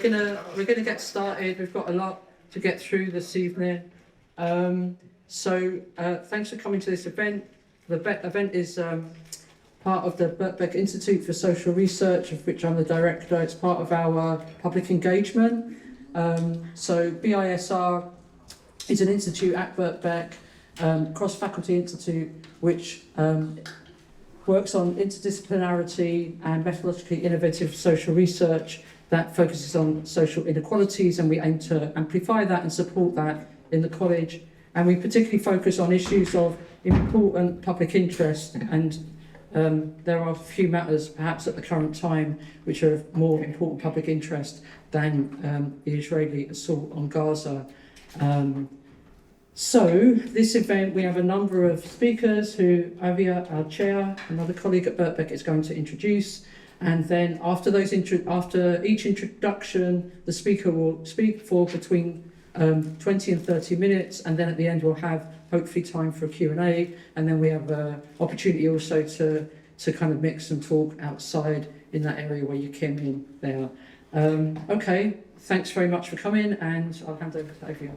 we're gonna get started. We've got a lot to get through this evening. Thanks for coming to this event. The event is part of the Birkbeck Institute for Social Research, of which I'm the director. It's part of our public engagement. BISR is an institute at Birkbeck, cross-faculty institute, which works on interdisciplinarity and methodologically innovative social research that focuses on social inequalities, and we aim to amplify that and support that in the college. And we particularly focus on issues of important public interest, and there are a few matters perhaps at the current time which are of more important public interest than the Israeli assault on Gaza. So this event, we have a number of speakers who Avia, our chair, another colleague at Birkbeck, is going to introduce. And then after each introduction, the speaker will speak for between 20 and 30 minutes, and then at the end we'll have hopefully time for a Q&A, and then we have an opportunity also to kind of mix and talk outside in that area where you came in there. Okay, thanks very much for coming, and I'll hand over to Avia.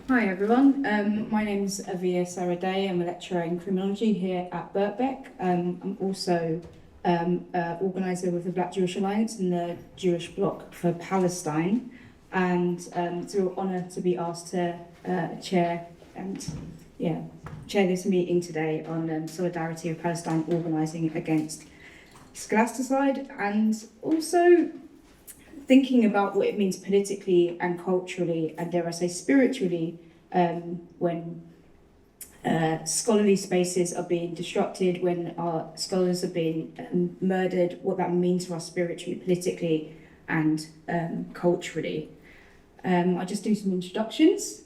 Hi everyone, my name is Avia Saraday. I'm a lecturer in criminology here at Birkbeck. I'm also organiser with the Black Jewish Alliance and the Jewish Bloc for Palestine, and it's a real honour to be asked to chair this meeting today on solidarity of Palestine organising against scholasticide, and also thinking about what it means politically and culturally, and dare I say spiritually, when scholarly spaces are being disrupted, when our scholars are being murdered, what that means for us spiritually, politically, and culturally. I'll just do some introductions.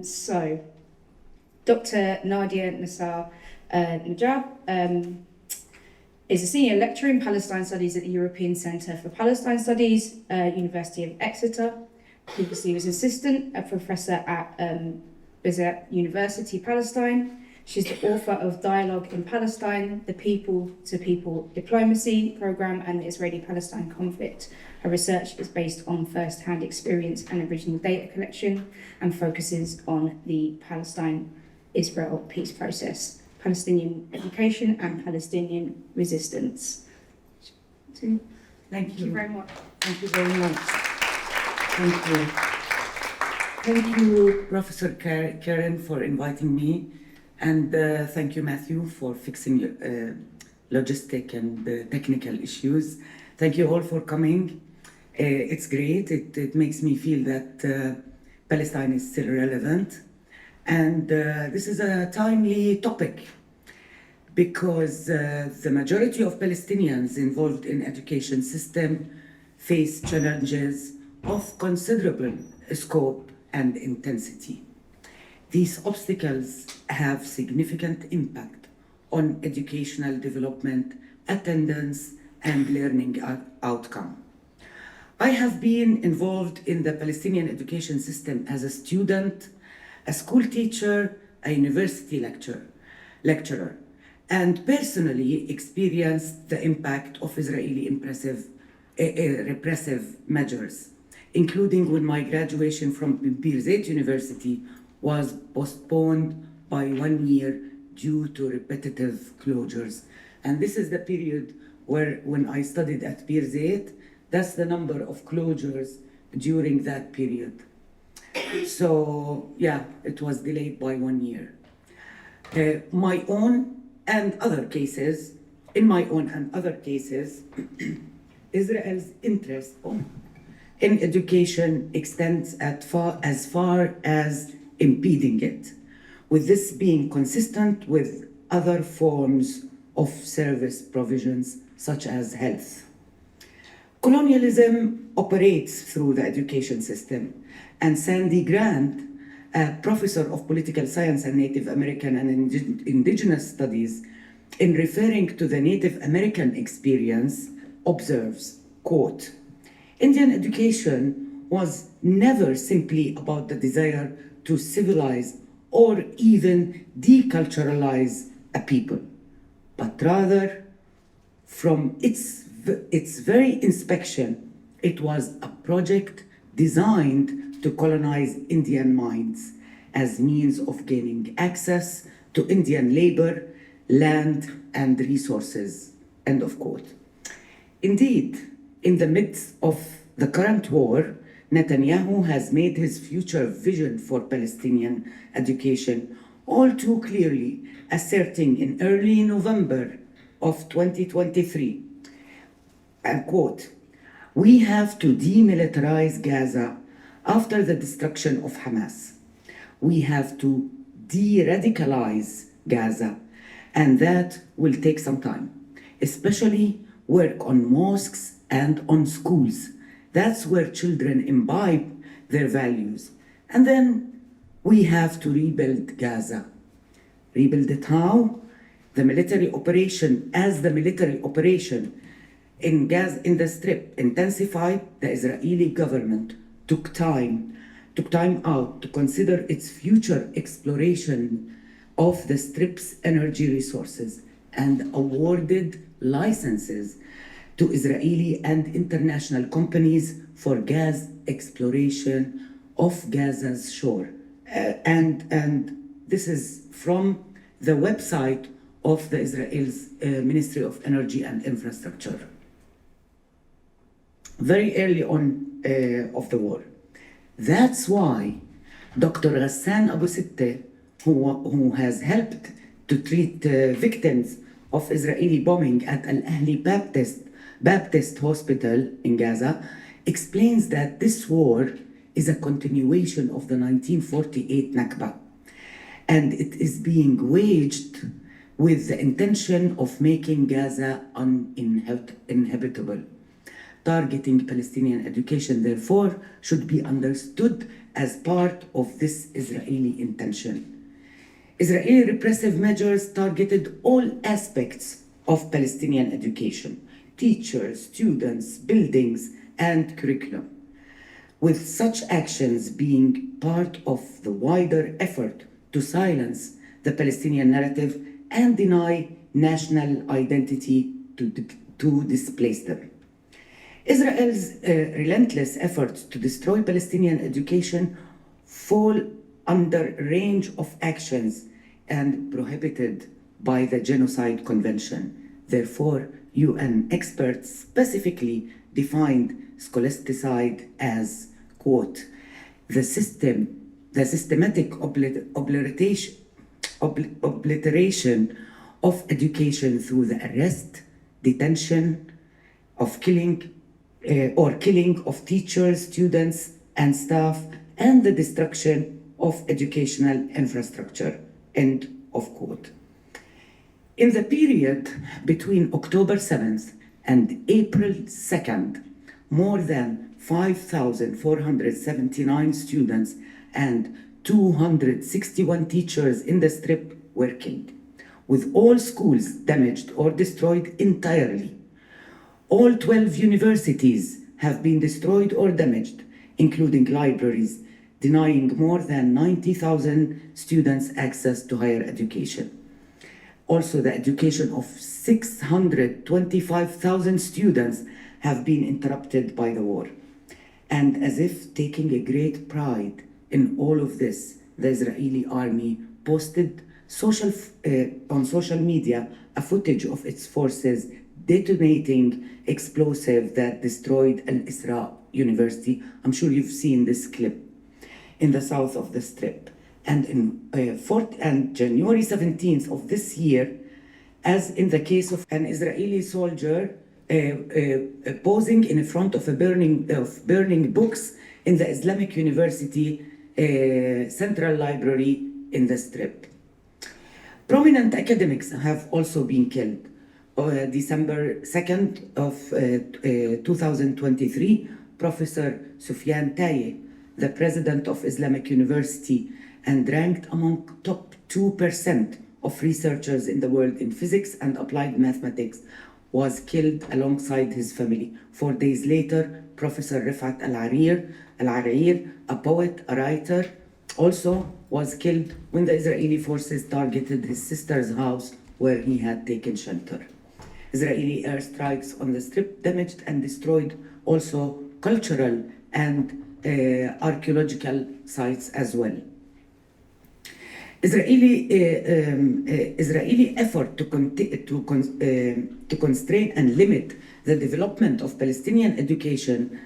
So, Dr. Nadia Nassar Najab is a senior lecturer in Palestine Studies at the European Centre for Palestine Studies, University of Exeter. Previously was assistant professor at Birzeit University, Palestine. She's the author of Dialogue in Palestine, the People-to-People Diplomacy Programme and the Israeli-Palestine Conflict. Her research is based on first-hand experience and original data collection, and focuses on the Palestine-Israel peace process, Palestinian education and Palestinian resistance. Thank you very much. Thank you very much. Thank you. Thank you, Professor Karen, for inviting me, and thank you, Matthew, for fixing logistic and technical issues. Thank you all for coming. It's great. It makes me feel that Palestine is still relevant. And this is a timely topic because the majority of Palestinians involved in education system face challenges of considerable scope and intensity. These obstacles have significant impact on educational development, attendance, and learning outcome. I have been involved in the Palestinian education system as a student, a school teacher, a university lecturer, and personally experienced the impact of Israeli repressive measures, including when my graduation from Birzeit University was postponed by 1 year due to repetitive closures. And this is the period when I studied at Birzeit, that's the number of closures during that period. So yeah, it was delayed by 1 year. In my own and other cases, Israel's interest in education extends as far as impeding it, with this being consistent with other forms of service provisions such as health. Colonialism operates through the education system, and Sandy Grant, a professor of political science and Native American and indigenous studies, in referring to the Native American experience, observes, quote, "Indian education was never simply about the desire to civilize or even deculturalize a people, but rather from its its very inspection, it was a project designed to colonize Indian minds as means of gaining access to Indian labor, land, and resources. End of quote. Indeed, in the midst of the current war, Netanyahu has made his future vision for Palestinian education all too clearly, asserting in early November of 2023, and quote, "We have to demilitarize Gaza after the destruction of Hamas. We have to de-radicalize Gaza, and that will take some time, especially work on mosques and on schools. That's where children imbibe their values. And then we have to rebuild Gaza." Rebuild it how? The military operation, as the military operation in Gaza, in the Strip, intensified, the Israeli government took time out to consider its future exploration of the Strip's energy resources and awarded licenses to Israeli and international companies for gas exploration of Gaza's shore. And this is from the website of the Israel's Ministry of Energy and Infrastructure. Very early on of the war. That's why Dr. Ghassan Abu Sitteh, who has helped to treat victims of Israeli bombing at Al Ahli Baptist Hospital in Gaza, explains that this war is a continuation of the 1948 Nakba, and it is being waged with the intention of making Gaza uninhabitable. Targeting Palestinian education, therefore, should be understood as part of this Israeli intention. Israeli repressive measures targeted all aspects of Palestinian education: teachers, students, buildings, and curriculum, with such actions being part of the wider effort to silence the Palestinian narrative and deny national identity to displace them. Israel's relentless efforts to destroy Palestinian education fall under a range of actions and prohibited by the Genocide Convention. Therefore, UN experts specifically defined scholasticide as, quote, the systematic obliteration of education through the arrest, detention, of killing of teachers, students, and staff, and the destruction of educational infrastructure, end of quote. In the period between October 7th and April 2nd, more than 5,479 students and 261 teachers in the Strip were killed, with all schools damaged or destroyed entirely. All 12 universities have been destroyed or damaged, including libraries, denying more than 90,000 students access to higher education. Also, the education of 625,000 students have been interrupted by the war. And as if taking a great pride in all of this, the Israeli army posted on social media a footage of its forces detonating explosive that destroyed Al-Isra University. I'm sure you've seen this clip in the south of the Strip. And on January 17th of this year, as in the case of an Israeli soldier posing in front of burning books in the Islamic University Central Library in the Strip. Prominent academics have also been killed. December 2nd of 2023, Professor Sufyan Taye, the president of Islamic University and ranked among top 2% of researchers in the world in physics and applied mathematics, was killed alongside his family. 4 days later, Professor Rifat Al-Arir, a poet, a writer, also was killed when the Israeli forces targeted his sister's house where he had taken shelter. Israeli airstrikes on the Strip damaged and destroyed also cultural and archaeological sites as well. Israeli effort to constrain and limit the development of Palestinian education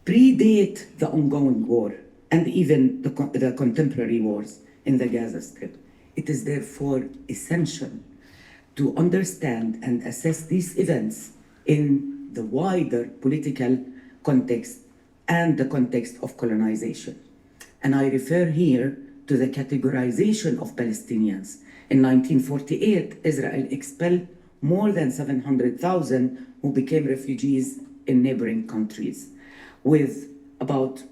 predate the ongoing war and even the contemporary wars in the Gaza Strip. It is therefore essential to understand and assess these events in the wider political context and the context of colonization. And I refer here to the categorization of Palestinians. In 1948, Israel expelled more than 700,000 who became refugees in neighboring countries, with about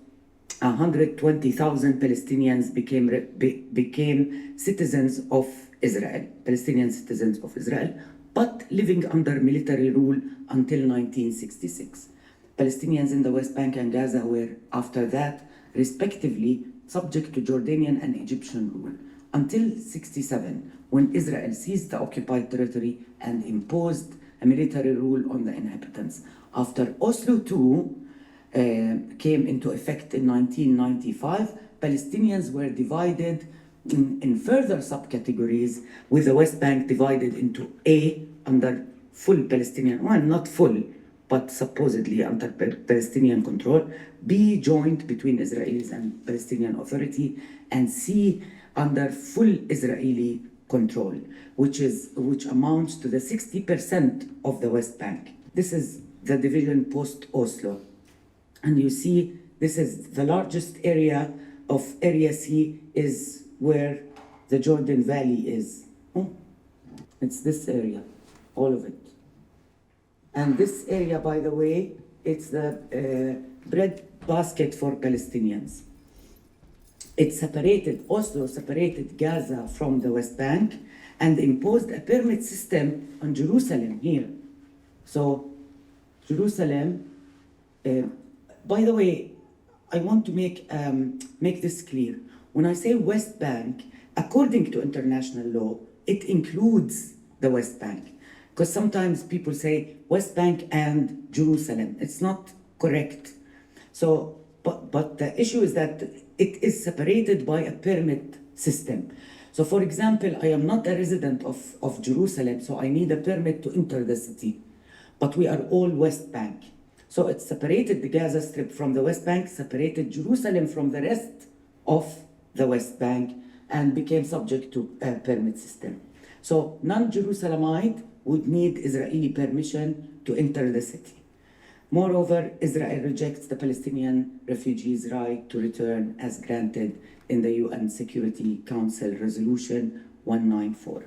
120,000 Palestinians became citizens of Israel, Palestinian citizens of Israel, but living under military rule until 1966. Palestinians in the West Bank and Gaza were, after that, respectively, subject to Jordanian and Egyptian rule, until 1967, when Israel seized the occupied territory and imposed a military rule on the inhabitants. After Oslo II came into effect in 1995, Palestinians were divided in further subcategories, with the West Bank divided into A, under full Palestinian, well, not full, but supposedly under Palestinian control, B, joint between Israelis and Palestinian Authority, and C, under full Israeli control, which amounts to the 60% of the West Bank. This is the division post-Oslo. And you see, this is the largest area of Area C is where the Jordan Valley is. It's this area, all of it. And this area, by the way, it's the bread basket for Palestinians. It separated, Oslo separated Gaza from the West Bank and imposed a permit system on Jerusalem here. So Jerusalem, by the way, I want to make this clear. When I say West Bank, according to international law, it includes the West Bank. Because sometimes people say West Bank and Jerusalem. It's not correct. So, but the issue is that it is separated by a permit system. So for example, I am not a resident of Jerusalem, so I need a permit to enter the city. But we are all West Bank. So it separated the Gaza Strip from the West Bank, separated Jerusalem from the rest of the West Bank, and became subject to a permit system. So non-Jerusalemite would need Israeli permission to enter the city. Moreover, Israel rejects the Palestinian refugees' right to return as granted in the UN Security Council Resolution 194.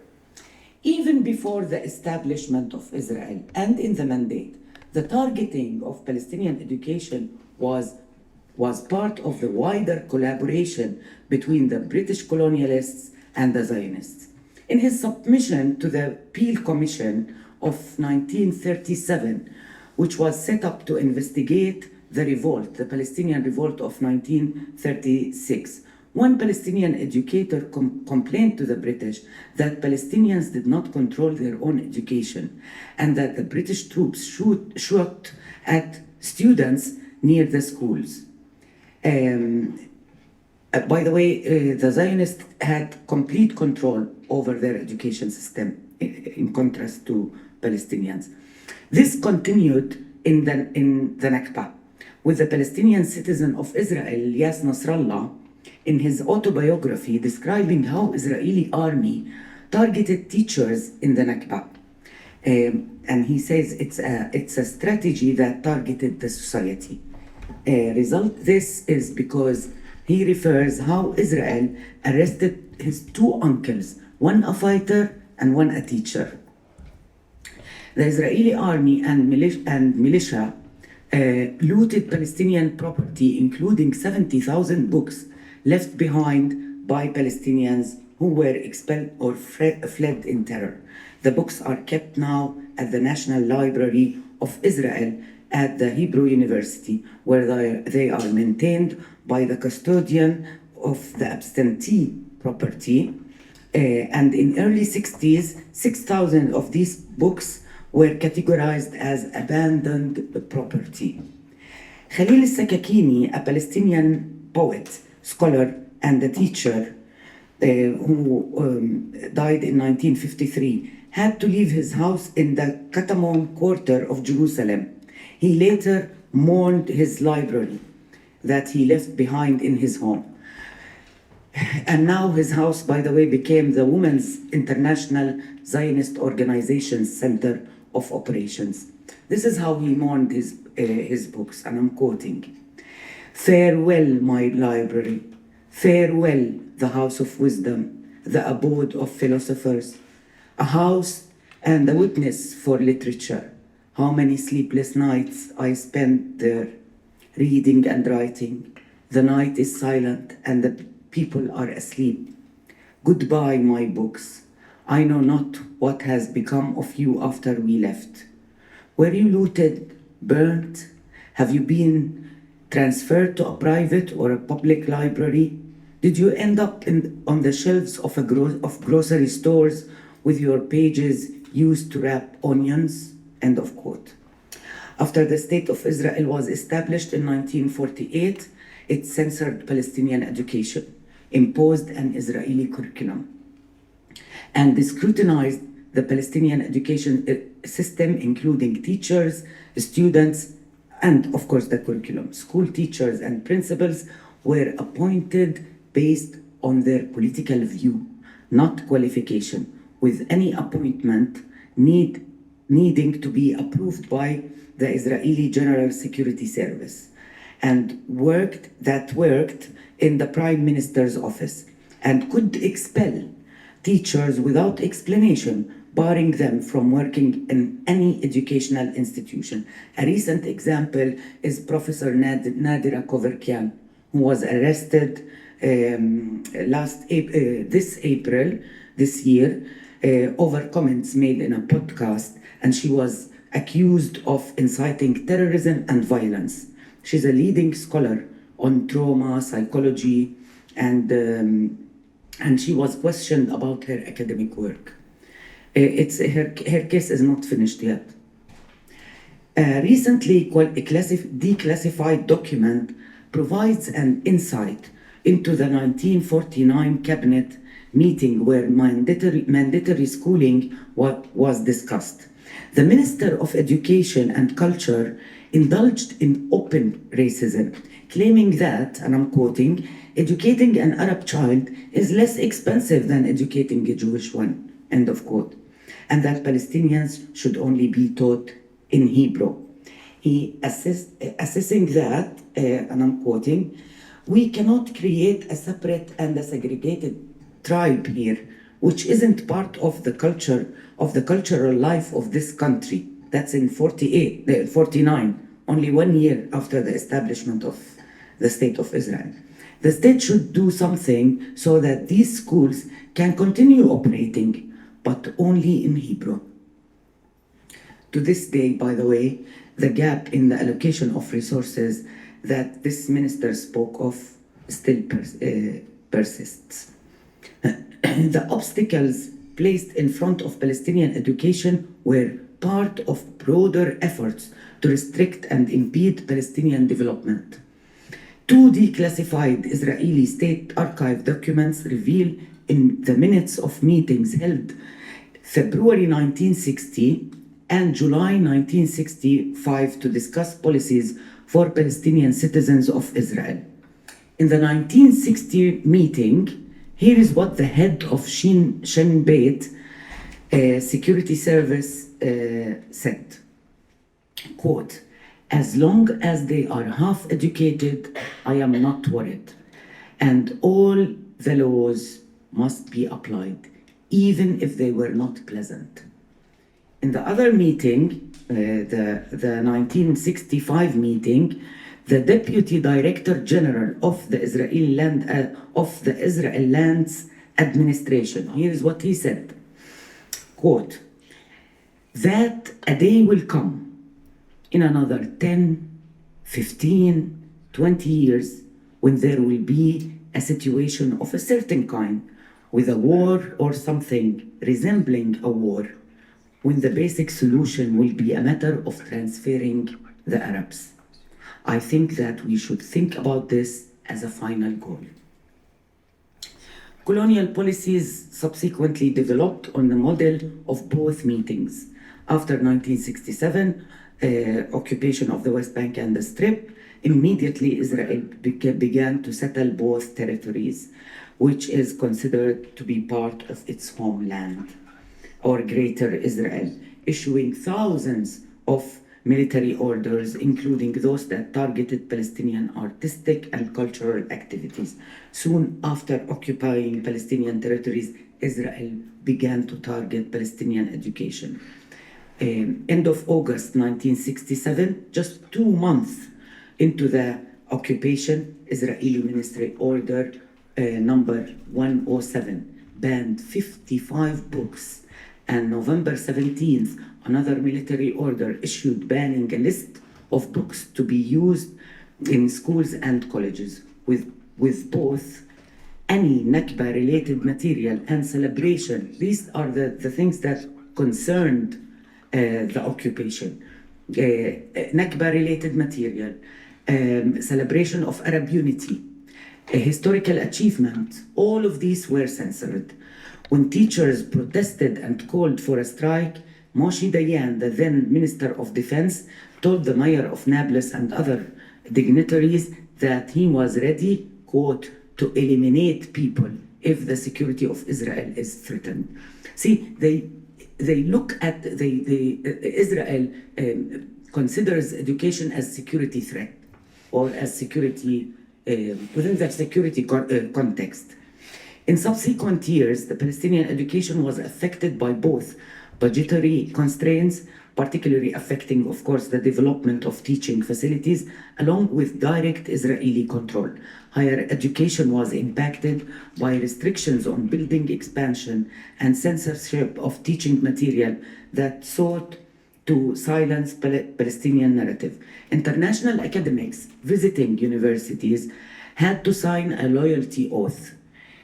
Even before the establishment of Israel and in the mandate, the targeting of Palestinian education was part of the wider collaboration between the British colonialists and the Zionists. In his submission to the Peel Commission of 1937, which was set up to investigate the revolt, the Palestinian revolt of 1936, one Palestinian educator complained to the British that Palestinians did not control their own education and that the British troops shot at students near the schools. By the way, the Zionists had complete control over their education system in contrast to Palestinians. This continued in the Nakba, with the Palestinian citizen of Israel, Ilyas Nasrallah, in his autobiography describing how Israeli army targeted teachers in the Nakba. And he says it's a strategy that targeted the society. This is because he refers how Israel arrested his two uncles, one a fighter and one a teacher. The Israeli army and militia looted Palestinian property, including 70,000 books left behind by Palestinians who were expelled or fled in terror. The books are kept now at the National Library of Israel at the Hebrew University, where they are maintained by the custodian of the absentee property. And in early 60s, 6,000 of these books were categorized as abandoned property. Khalil al-Sakakini, a Palestinian poet, scholar, and a teacher who died in 1953, had to leave his house in the Katamon quarter of Jerusalem. He later mourned his library that he left behind in his home. And now his house, by the way, became the Women's International Zionist Organization's Center of Operations. This is how he mourned his books, and I'm quoting. "Farewell, my library. Farewell, the house of wisdom, the abode of philosophers, a house and a witness for literature. How many sleepless nights I spent there, reading and writing. The night is silent and the people are asleep. Goodbye, my books. I know not what has become of you after we left. Were you looted, burnt? Have you been transferred to a private or a public library? Did you end up on the shelves of grocery stores with your pages used to wrap onions?" End of quote. After the State of Israel was established in 1948, it censored Palestinian education, imposed an Israeli curriculum, and scrutinized the Palestinian education system, including teachers, students, and of course the curriculum. School teachers and principals were appointed based on their political view, not qualification, with any appointment needing to be approved by the Israeli General Security Service, and worked in the Prime Minister's office, and could expel teachers without explanation, barring them from working in any educational institution. A recent example is Professor Nadira Koverkian, who was arrested this year over comments made in a podcast, and she was accused of inciting terrorism and violence. She's a leading scholar on trauma, psychology, and she was questioned about her academic work. Her case is not finished yet. A recently declassified document provides an insight into the 1949 cabinet meeting where mandatory schooling was discussed. The Minister of Education and Culture indulged in open racism, claiming that, and I'm quoting, "educating an Arab child is less expensive than educating a Jewish one," end of quote, and that Palestinians should only be taught in Hebrew. He assessing that, and I'm quoting, "We cannot create a separate and a segregated tribe here, which isn't part of the cultural life of this country." That's in 49, only 1 year after the establishment of the State of Israel. The state should do something so that these schools can continue operating, but only in Hebrew. To this day, by the way, the gap in the allocation of resources that this minister spoke of still persists. The obstacles placed in front of Palestinian education were part of broader efforts to restrict and impede Palestinian development. 2 declassified Israeli state archive documents reveal in the minutes of meetings held February 1960 and July 1965 to discuss policies for Palestinian citizens of Israel. In the 1960 meeting, here is what the head of Shin Bet Security Service said, quote, "As long as they are half educated, I am not worried, and all the laws must be applied, even if they were not pleasant." In the other meeting, the 1965 meeting, the Deputy Director General of the Israel Lands Administration, here's what he said, quote, "That a day will come in another 10, 15, 20 years when there will be a situation of a certain kind with a war or something resembling a war, when the basic solution will be a matter of transferring the Arabs. I think that we should think about this as a final goal. Colonial policies subsequently developed on the model of both meetings. After 1967, occupation of the West Bank and the Strip, immediately Israel began to settle both territories, which is considered to be part of its homeland, or Greater Israel, issuing thousands of military orders, including those that targeted Palestinian artistic and cultural activities. Soon after occupying Palestinian territories, Israel began to target Palestinian education. End of August 1967, just 2 months into the occupation, Israeli Ministry Order number 107 banned 55 books. And November 17th, another military order issued banning a list of books to be used in schools and colleges, with both any Nakba-related material and celebration. These are the things that concerned the occupation. Nakba-related material, celebration of Arab unity, a historical achievement, all of these were censored. When teachers protested and called for a strike, Moshe Dayan, the then Minister of Defense, told the mayor of Nablus and other dignitaries that he was ready, quote, to eliminate people if the security of Israel is threatened. See, they look at, Israel considers education as security threat, or as security, within that security context. In subsequent years, the Palestinian education was affected by both budgetary constraints, particularly affecting, of course, the development of teaching facilities, along with direct Israeli control. Higher education was impacted by restrictions on building expansion and censorship of teaching material that sought to silence Palestinian narrative. International academics visiting universities had to sign a loyalty oath,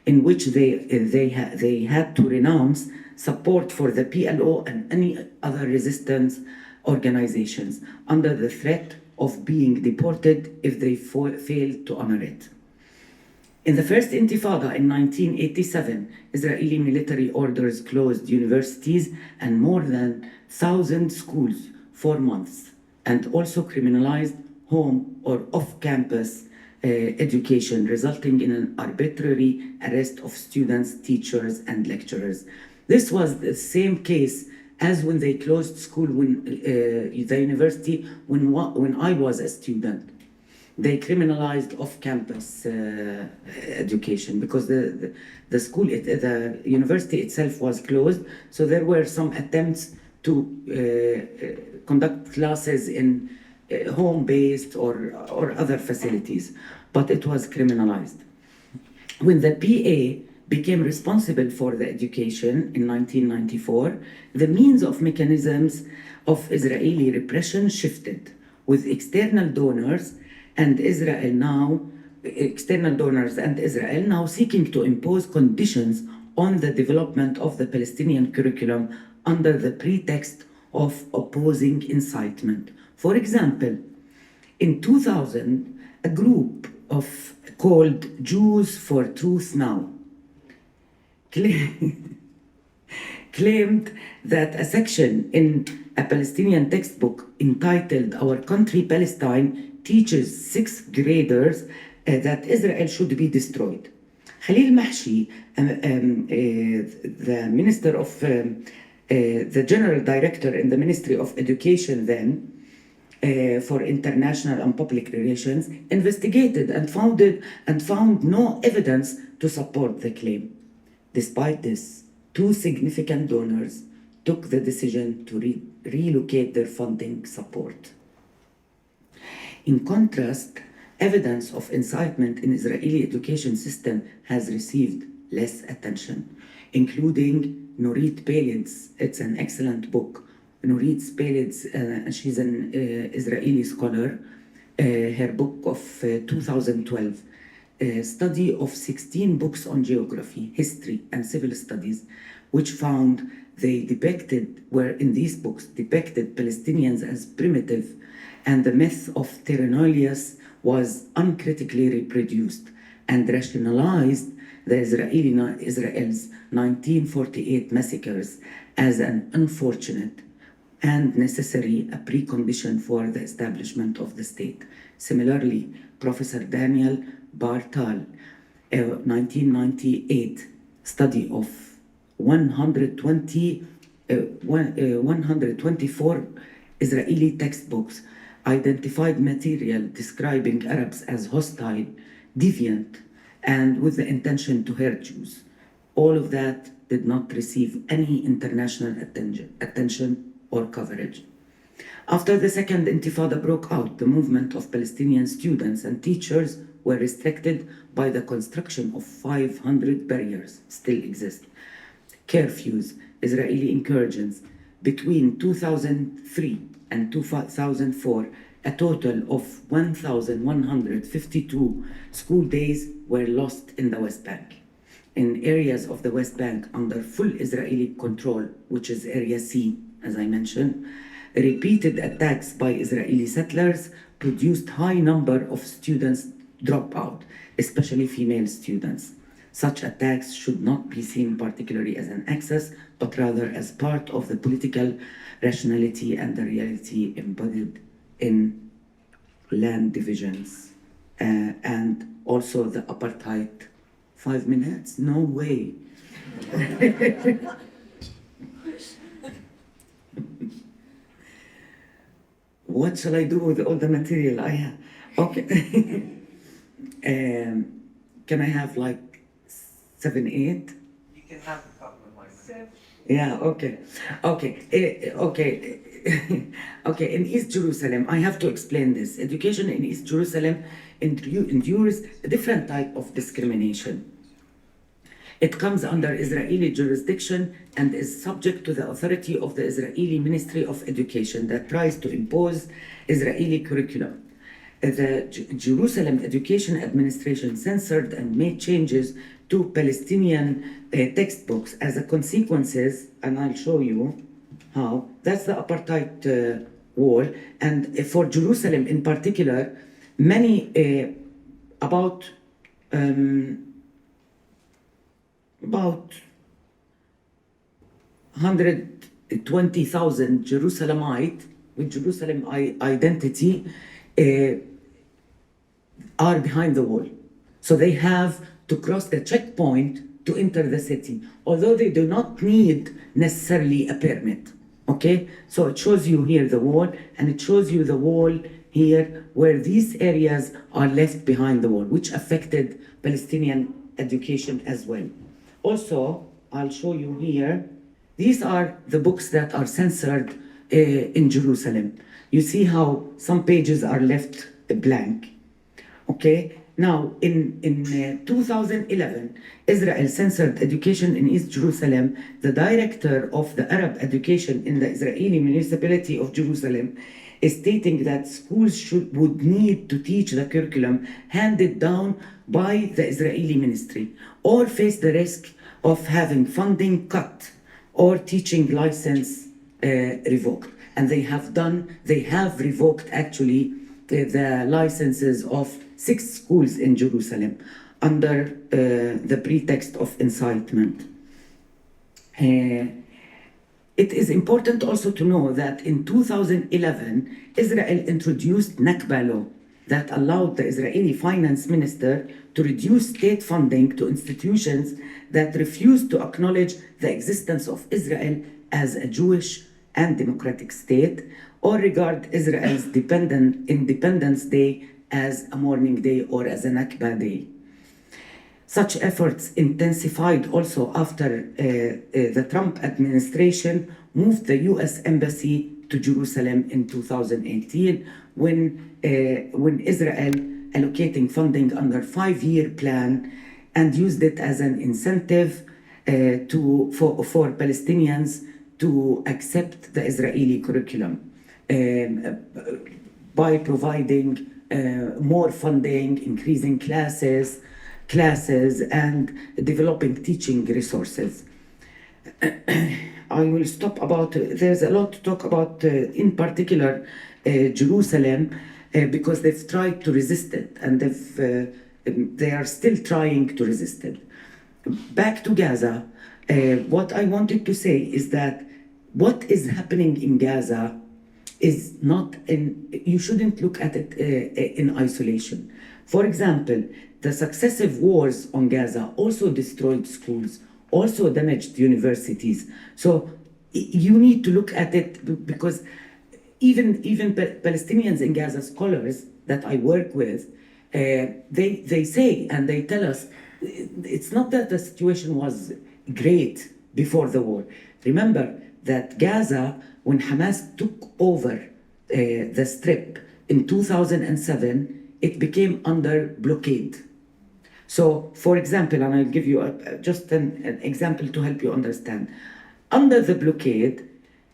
in which they had to renounce support for the PLO and any other resistance organizations under the threat of being deported if they failed to honor it. In the first Intifada in 1987, Israeli military orders closed universities and more than 1,000 schools for months, and also criminalized home or off-campus education, resulting in an arbitrary arrest of students, teachers, and lecturers. This was the same case as when they closed school, when the university, when I was a student. They criminalized off-campus education because the school, the university itself was closed. So there were some attempts to conduct classes in home-based or other facilities, but it was criminalized. When the PA became responsible for the education in 1994, the means of mechanisms of Israeli repression shifted, with external donors and Israel now seeking to impose conditions on the development of the Palestinian curriculum under the pretext of opposing incitement. For example, in 2000, a group called Jews for Truth Now claimed that a section in a Palestinian textbook entitled Our Country Palestine teaches sixth graders that Israel should be destroyed. Khalil Mahshi, the minister of the general director in the Ministry of Education then, for International and Public Relations, investigated and found no evidence to support the claim. Despite this, two significant donors took the decision to relocate their funding support. In contrast, evidence of incitement in Israeli education system has received less attention, including Nurit Pelid's. It's an excellent book. Nurit Pelid's, she's an Israeli scholar. Her book of 2012, a study of 16 books on geography, history, and civil studies, which found were in these books depicted Palestinians as primitive, and the myth of Terra Nullius was uncritically reproduced and rationalized Israel's 1948 massacres as an unfortunate and necessary a precondition for the establishment of the state. Similarly, Professor Daniel Bartal, a 1998 study of 124 Israeli textbooks identified material describing Arabs as hostile, deviant, and with the intention to hurt Jews. All of that did not receive any international attention or coverage. After the Second Intifada broke out, the movement of Palestinian students and teachers were restricted by the construction of 500 barriers, still exist, curfews, Israeli incursions. Between 2003 and 2004, a total of 1,152 school days were lost in the West Bank. In areas of the West Bank under full Israeli control, which is Area C, as I mentioned, repeated attacks by Israeli settlers produced high number of students drop out, especially female students. Such attacks should not be seen particularly as an excess, but rather as part of the political rationality and the reality embodied in land divisions and also the apartheid. 5 minutes? No way. What shall I do with all the material I have? Okay. Can I have like 7, 8? You can have a couple of mine. Yeah, okay. Okay, in East Jerusalem, I have to explain this. Education in East Jerusalem endures a different type of discrimination. It comes under Israeli jurisdiction and is subject to the authority of the Israeli Ministry of Education that tries to impose Israeli curriculum. The Jerusalem Education Administration censored and made changes to Palestinian textbooks as a consequences, and I'll show you how. That's the apartheid wall, and for Jerusalem in particular, many about 120,000 Jerusalemite with Jerusalem identity are behind the wall. So they have to cross the checkpoint to enter the city, although they do not need necessarily a permit. Okay, so it shows you here the wall, and it shows you the wall here where these areas are left behind the wall, which affected Palestinian education as well. Also, I'll show you here, these are the books that are censored in Jerusalem. You see how some pages are left blank. Okay, now in 2011, Israel censored education in East Jerusalem. The director of the Arab education in the Israeli municipality of Jerusalem is stating that schools would need to teach the curriculum handed down by the Israeli ministry or face the risk of having funding cut or teaching license revoked. And they have revoked actually the licenses of 6 schools in Jerusalem under the pretext of incitement. It is important also to know that in 2011, Israel introduced Nakba law that allowed the Israeli finance minister to reduce state funding to institutions that refuse to acknowledge the existence of Israel as a Jewish and democratic state or regard Israel's Independence Day as a mourning day or as a Nakba day. Such efforts intensified also after the Trump administration moved the U.S. Embassy to Jerusalem in 2018 when Israel allocating funding under 5-year plan and used it as an incentive for Palestinians to accept the Israeli curriculum by providing more funding, increasing classes, and developing teaching resources. I will stop about, there's a lot to talk about, in particular, Jerusalem, because they've tried to resist it, and they are still trying to resist it. Back to Gaza, what I wanted to say is that what is happening in Gaza is not you shouldn't look at it in isolation. For example, the successive wars on Gaza also destroyed schools, also damaged universities. So you need to look at it, because even Palestinians in Gaza, scholars that I work with, they say and they tell us it's not that the situation was great before the war. Remember that Gaza, when Hamas took over the Strip in 2007, it became under blockade. So, for example, and I'll give you just an example to help you understand. Under the blockade,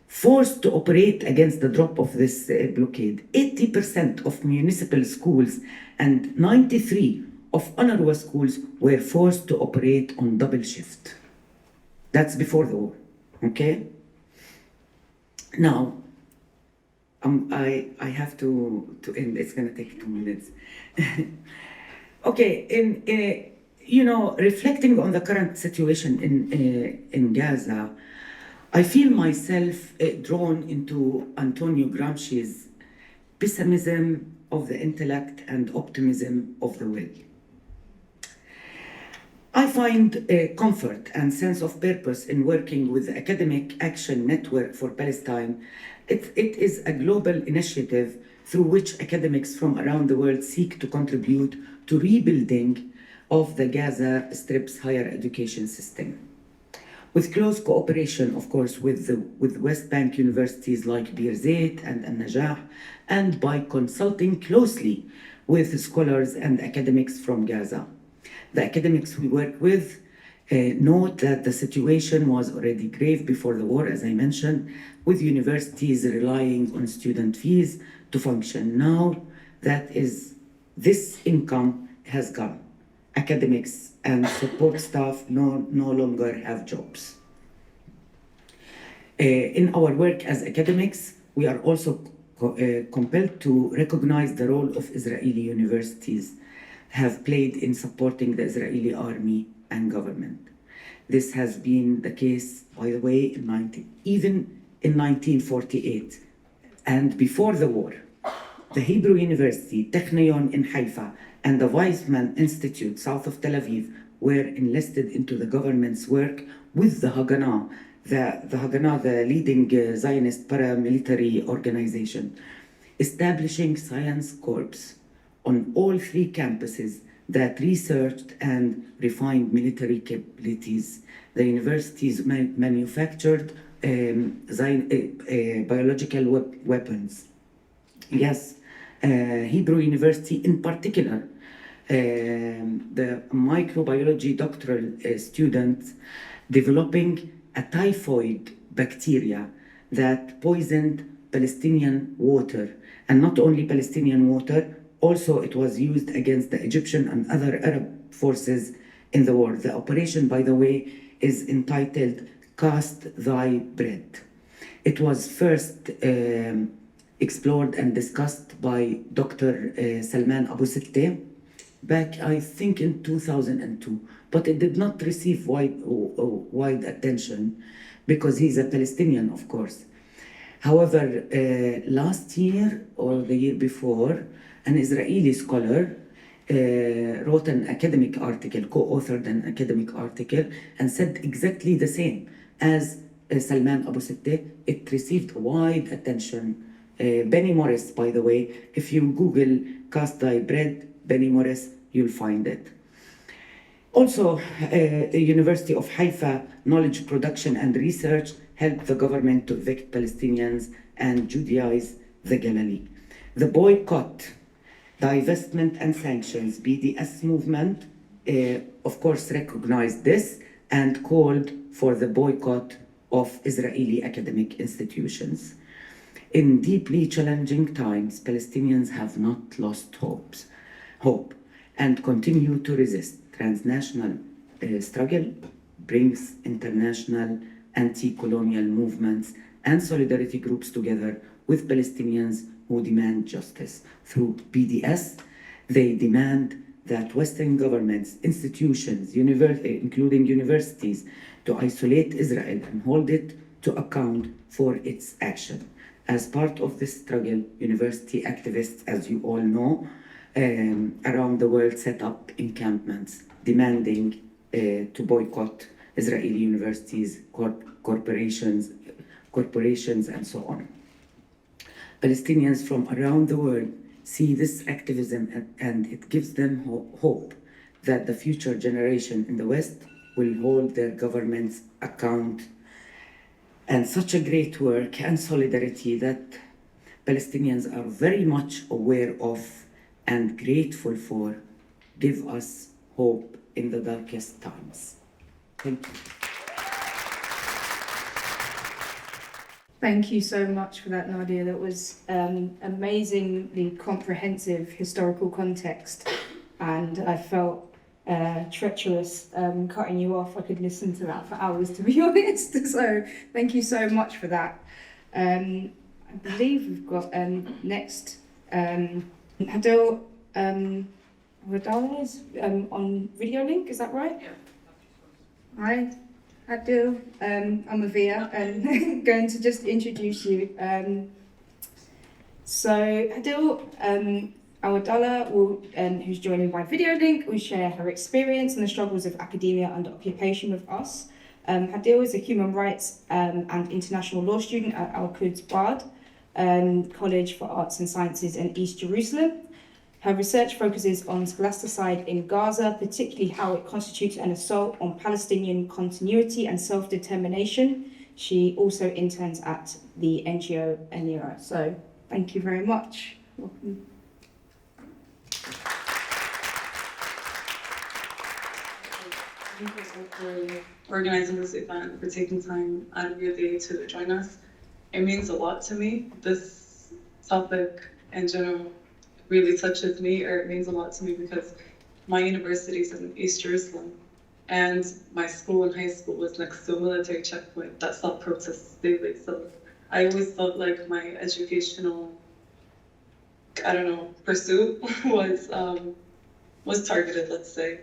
forced to operate against the drop of this blockade, 80% of municipal schools and 93 of UNRWA schools were forced to operate on double shift. That's before the war, okay? Now, I have to end. It's going to take 2 minutes. Okay, reflecting on the current situation in Gaza, I feel myself drawn into Antonio Gramsci's pessimism of the intellect and optimism of the will. I find comfort and sense of purpose in working with the Academic Action Network for Palestine. It is a global initiative through which academics from around the world seek to contribute to rebuilding of the Gaza Strip's higher education system. With close cooperation, of course, with West Bank universities like Birzeit and Al-Najah, and by consulting closely with scholars and academics from Gaza. The academics we work with note that the situation was already grave before the war, as I mentioned, with universities relying on student fees to function. Now that this income has gone. Academics and support staff no longer have jobs. In our work as academics, we are also compelled to recognize the role of Israeli universities have played in supporting the Israeli army and government. This has been the case, by the way, even in 1948 and before the war. The Hebrew University, Technion in Haifa, and the Weizmann Institute south of Tel Aviv were enlisted into the government's work with the Haganah, the leading Zionist paramilitary organization, establishing science corps on all 3 campuses that researched and refined military capabilities. The universities manufactured biological weapons. Yes, Hebrew University in particular, the microbiology doctoral students developing a typhoid bacteria that poisoned Palestinian water, and not only Palestinian water, also it was used against the Egyptian and other Arab forces in the war. The operation, by the way, is entitled Cast Thy Bread. It was first explored and discussed by Dr. Salman Abu Sitteh back, I think, in 2002, but it did not receive wide attention because he's a Palestinian, of course. However, last year or the year before, an Israeli scholar wrote an academic article, co-authored an academic article, and said exactly the same as Salman Abu Sitteh. It received wide attention. Benny Morris, by the way, if you Google Cast Thy Bread, Benny Morris, you'll find it. Also, the University of Haifa Knowledge Production and Research helped the government to evict Palestinians and Judaize the Galilee. The boycott, divestment and sanctions, BDS movement, of course, recognized this and called for the boycott of Israeli academic institutions. In deeply challenging times, Palestinians have not lost hope and continue to resist. Transnational struggle brings international anti-colonial movements and solidarity groups together with Palestinians who demand justice. Through BDS, they demand that Western governments, institutions, including universities, to isolate Israel and hold it to account for its action. As part of this struggle, university activists, as you all know, around the world set up encampments demanding to boycott Israeli universities, corporations, and so on. Palestinians from around the world see this activism and it gives them hope that the future generation in the West will hold their governments account. And such a great work and solidarity that Palestinians are very much aware of and grateful for give us hope in the darkest times. Thank you. Thank you so much for that, Nadia. That was amazingly comprehensive historical context, and I felt treacherous cutting you off. I could listen to that for hours, to be honest. So thank you so much for that. I believe we've got next Adil Wadala on Videolink. Is that right? Yeah. Hi, Adil. I'm Avia, and going to just introduce you. So Adil Awadallah, who's joining by Videolink, will share her experience and the struggles of academia under occupation with us. Adil is a human rights and international law student at Al Quds Bard College for Arts and Sciences in East Jerusalem. Her research focuses on scholasticide in Gaza, particularly how it constitutes an assault on Palestinian continuity and self-determination. She also interns at the NGO Enira. So thank you very much. Welcome. Thank you for organizing this event, for taking time out of your day to join us. It means a lot to me. This topic in general really touches me, or it means a lot to me because my university is in East Jerusalem, and my school and high school was next to a military checkpoint that saw protests daily. So I always felt like my educational, pursuit was targeted, let's say.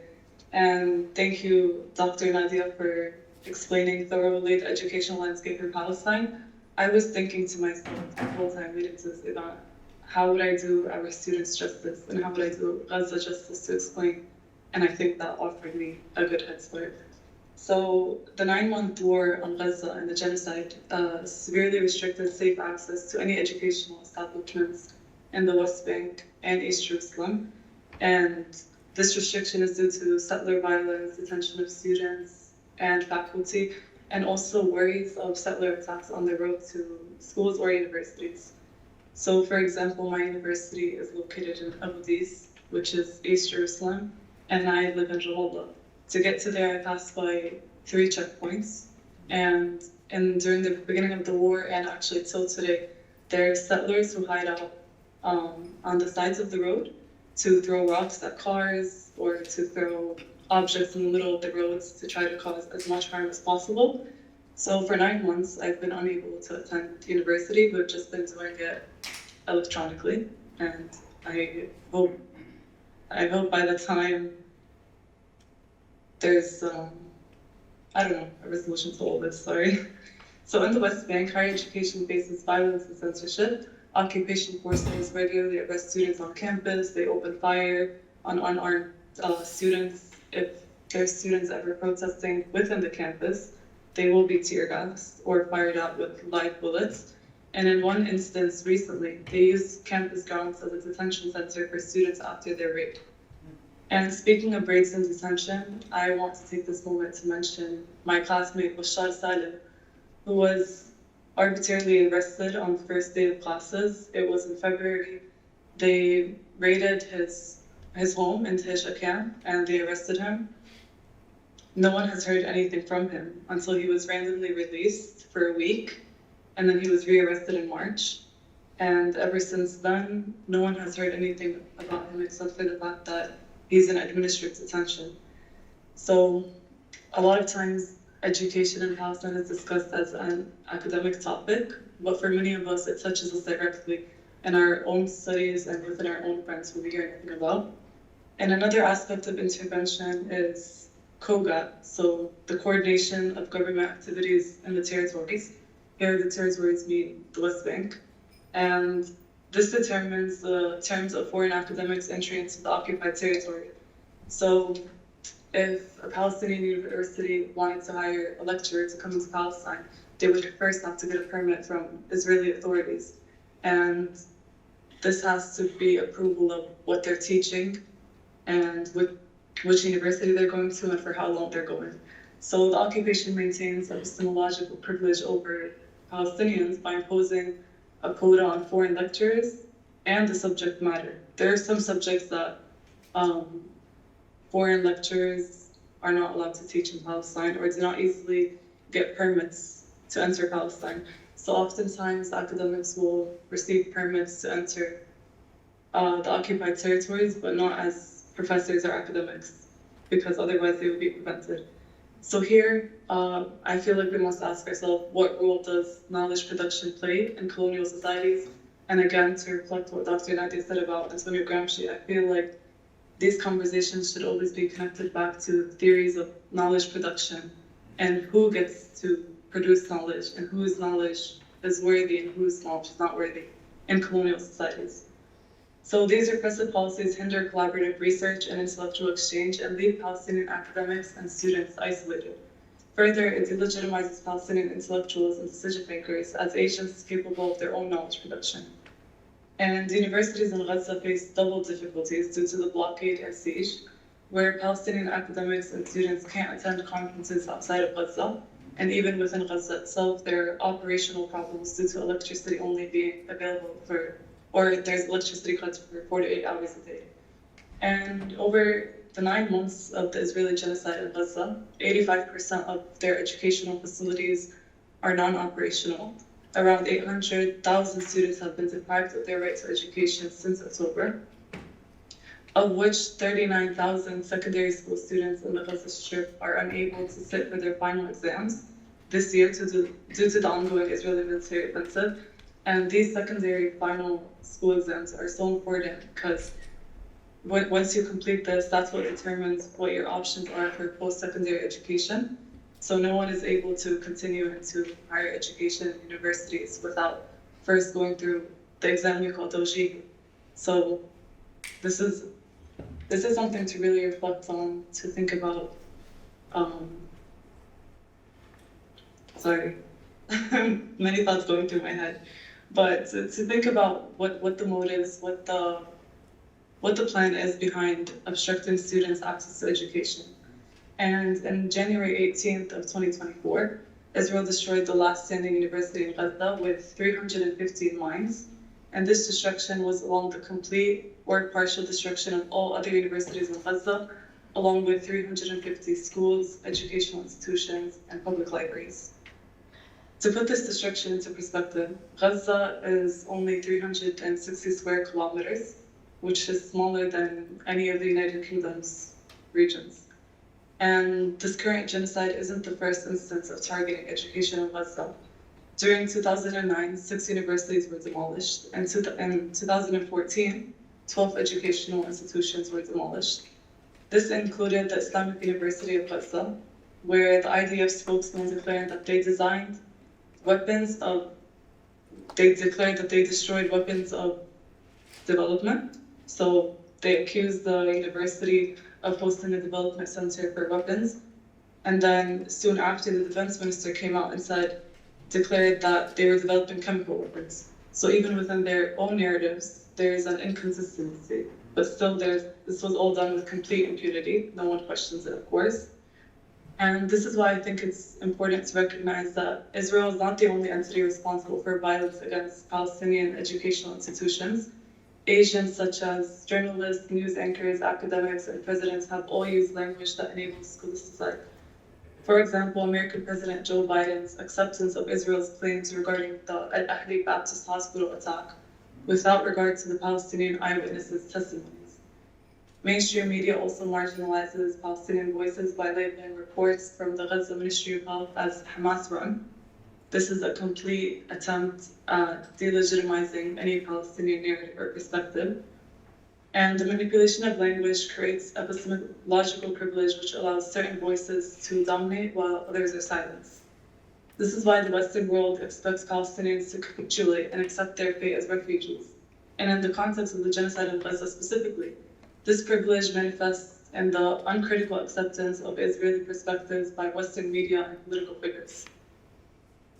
And thank you, Dr. Nadia, for explaining thoroughly the educational landscape in Palestine. I was thinking to myself the whole time leading to this event, how would I do our students justice and how would I do Gaza justice to explain? And I think that offered me a good head start. So the 9-month war on Gaza and the genocide severely restricted safe access to any educational establishments in the West Bank and East Jerusalem. And this restriction is due to settler violence, detention of students and faculty, and also worries of settler attacks on the road to schools or universities. So, for example, my university is located in Abu Dis, which is East Jerusalem, and I live in Ramallah. To get to there, I passed by 3 checkpoints, and during the beginning of the war, and actually till today, there are settlers who hide out on the sides of the road to throw rocks at cars or to throw objects in the middle of the roads to try to cause as much harm as possible. So for 9 months, I've been unable to attend university, but just been doing it electronically. And I hope by the time there's, a resolution to all this, sorry. So in the West Bank, higher education faces violence and censorship. Occupation forces regularly arrest students on campus. They open fire on unarmed students. If there's students ever protesting within the campus, they will be tear gassed or fired out with live bullets. And in one instance recently, they used campus grounds as a detention center for students after their raid. And speaking of raids and detention, I want to take this moment to mention my classmate Bashar Saleh, who was arbitrarily arrested on the first day of classes. It was in February. They raided his home in Tisha camp and they arrested him. No one has heard anything from him until he was randomly released for a week, and then he was rearrested in March. And ever since then, no one has heard anything about him except for the fact that he's in administrative detention. So a lot of times education in Palestine is discussed as an academic topic, but for many of us, it touches us directly in our own studies and within our own friends who we hear anything about. And another aspect of intervention is COGAT, so the coordination of government activities in the territories. Here, the territories mean the West Bank. And this determines the terms of foreign academics' entry into the occupied territory. So if a Palestinian university wanted to hire a lecturer to come into Palestine, they would first have to get a permit from Israeli authorities. And this has to be approval of what they're teaching and which university they're going to and for how long they're going. So the occupation maintains epistemological privilege over Palestinians by imposing a quota on foreign lecturers and the subject matter. There are some subjects that foreign lecturers are not allowed to teach in Palestine or do not easily get permits to enter Palestine. So oftentimes academics will receive permits to enter the occupied territories, but not as professors or academics, because otherwise they would be prevented. So here, I feel like we must ask ourselves, what role does knowledge production play in colonial societies? And again, to reflect what Dr. Nadia said about Antonio Gramsci, I feel like these conversations should always be connected back to theories of knowledge production and who gets to produce knowledge and whose knowledge is worthy and whose knowledge is not worthy in colonial societies. So these repressive policies hinder collaborative research and intellectual exchange and leave Palestinian academics and students isolated. Further, it delegitimizes Palestinian intellectuals and decision makers as agents capable of their own knowledge production. And universities in Gaza face double difficulties due to the blockade and siege, where Palestinian academics and students can't attend conferences outside of Gaza, and even within Gaza itself, there are operational problems due to electricity only being available or there's electricity cuts for 48 hours a day. And over the 9 months of the Israeli genocide in Gaza, 85% of their educational facilities are non-operational. Around 800,000 students have been deprived of their right to education since October, of which 39,000 secondary school students in the Gaza Strip are unable to sit for their final exams this year due to the ongoing Israeli military offensive. And these secondary final school exams are so important because once you complete this, that's what determines what your options are for post-secondary education. So no one is able to continue into higher education in universities without first going through the exam we call Tawjih. So this is something to really reflect on, to think about. Sorry, many thoughts going through my head. But to think about what the motives, what the plan is behind obstructing students' access to education. And on January 18th of 2024, Israel destroyed the last standing university in Gaza with 315 mines. And this destruction was along the complete or partial destruction of all other universities in Gaza, along with 350 schools, educational institutions, and public libraries. To put this destruction into perspective, Gaza is only 360 square kilometers, which is smaller than any of the United Kingdom's regions. And this current genocide isn't the first instance of targeting education in Gaza. During 2009, 6 universities were demolished, and in 2014, 12 educational institutions were demolished. This included the Islamic University of Gaza, where the IDF spokesman declared that they declared that they destroyed weapons of development. So they accused the university of hosting a development center for weapons. And then soon after, the defense minister came out and declared that they were developing chemical weapons. So even within their own narratives, there is an inconsistency. But still, this was all done with complete impunity. No one questions it, of course. And this is why I think it's important to recognize that Israel is not the only entity responsible for violence against Palestinian educational institutions. Asians such as journalists, news anchors, academics, and presidents have all used language that enables scholasticide. For example, American President Joe Biden's acceptance of Israel's claims regarding the Al-Ahli Baptist Hospital attack without regard to the Palestinian eyewitnesses' testimonies. Mainstream media also marginalizes Palestinian voices by labeling reports from the Gaza Ministry of Health as Hamas run. This is a complete attempt at delegitimizing any Palestinian narrative or perspective. And the manipulation of language creates epistemological privilege, which allows certain voices to dominate while others are silenced. This is why the Western world expects Palestinians to capitulate and accept their fate as refugees. And in the context of the genocide of Gaza specifically, this privilege manifests in the uncritical acceptance of Israeli perspectives by Western media and political figures.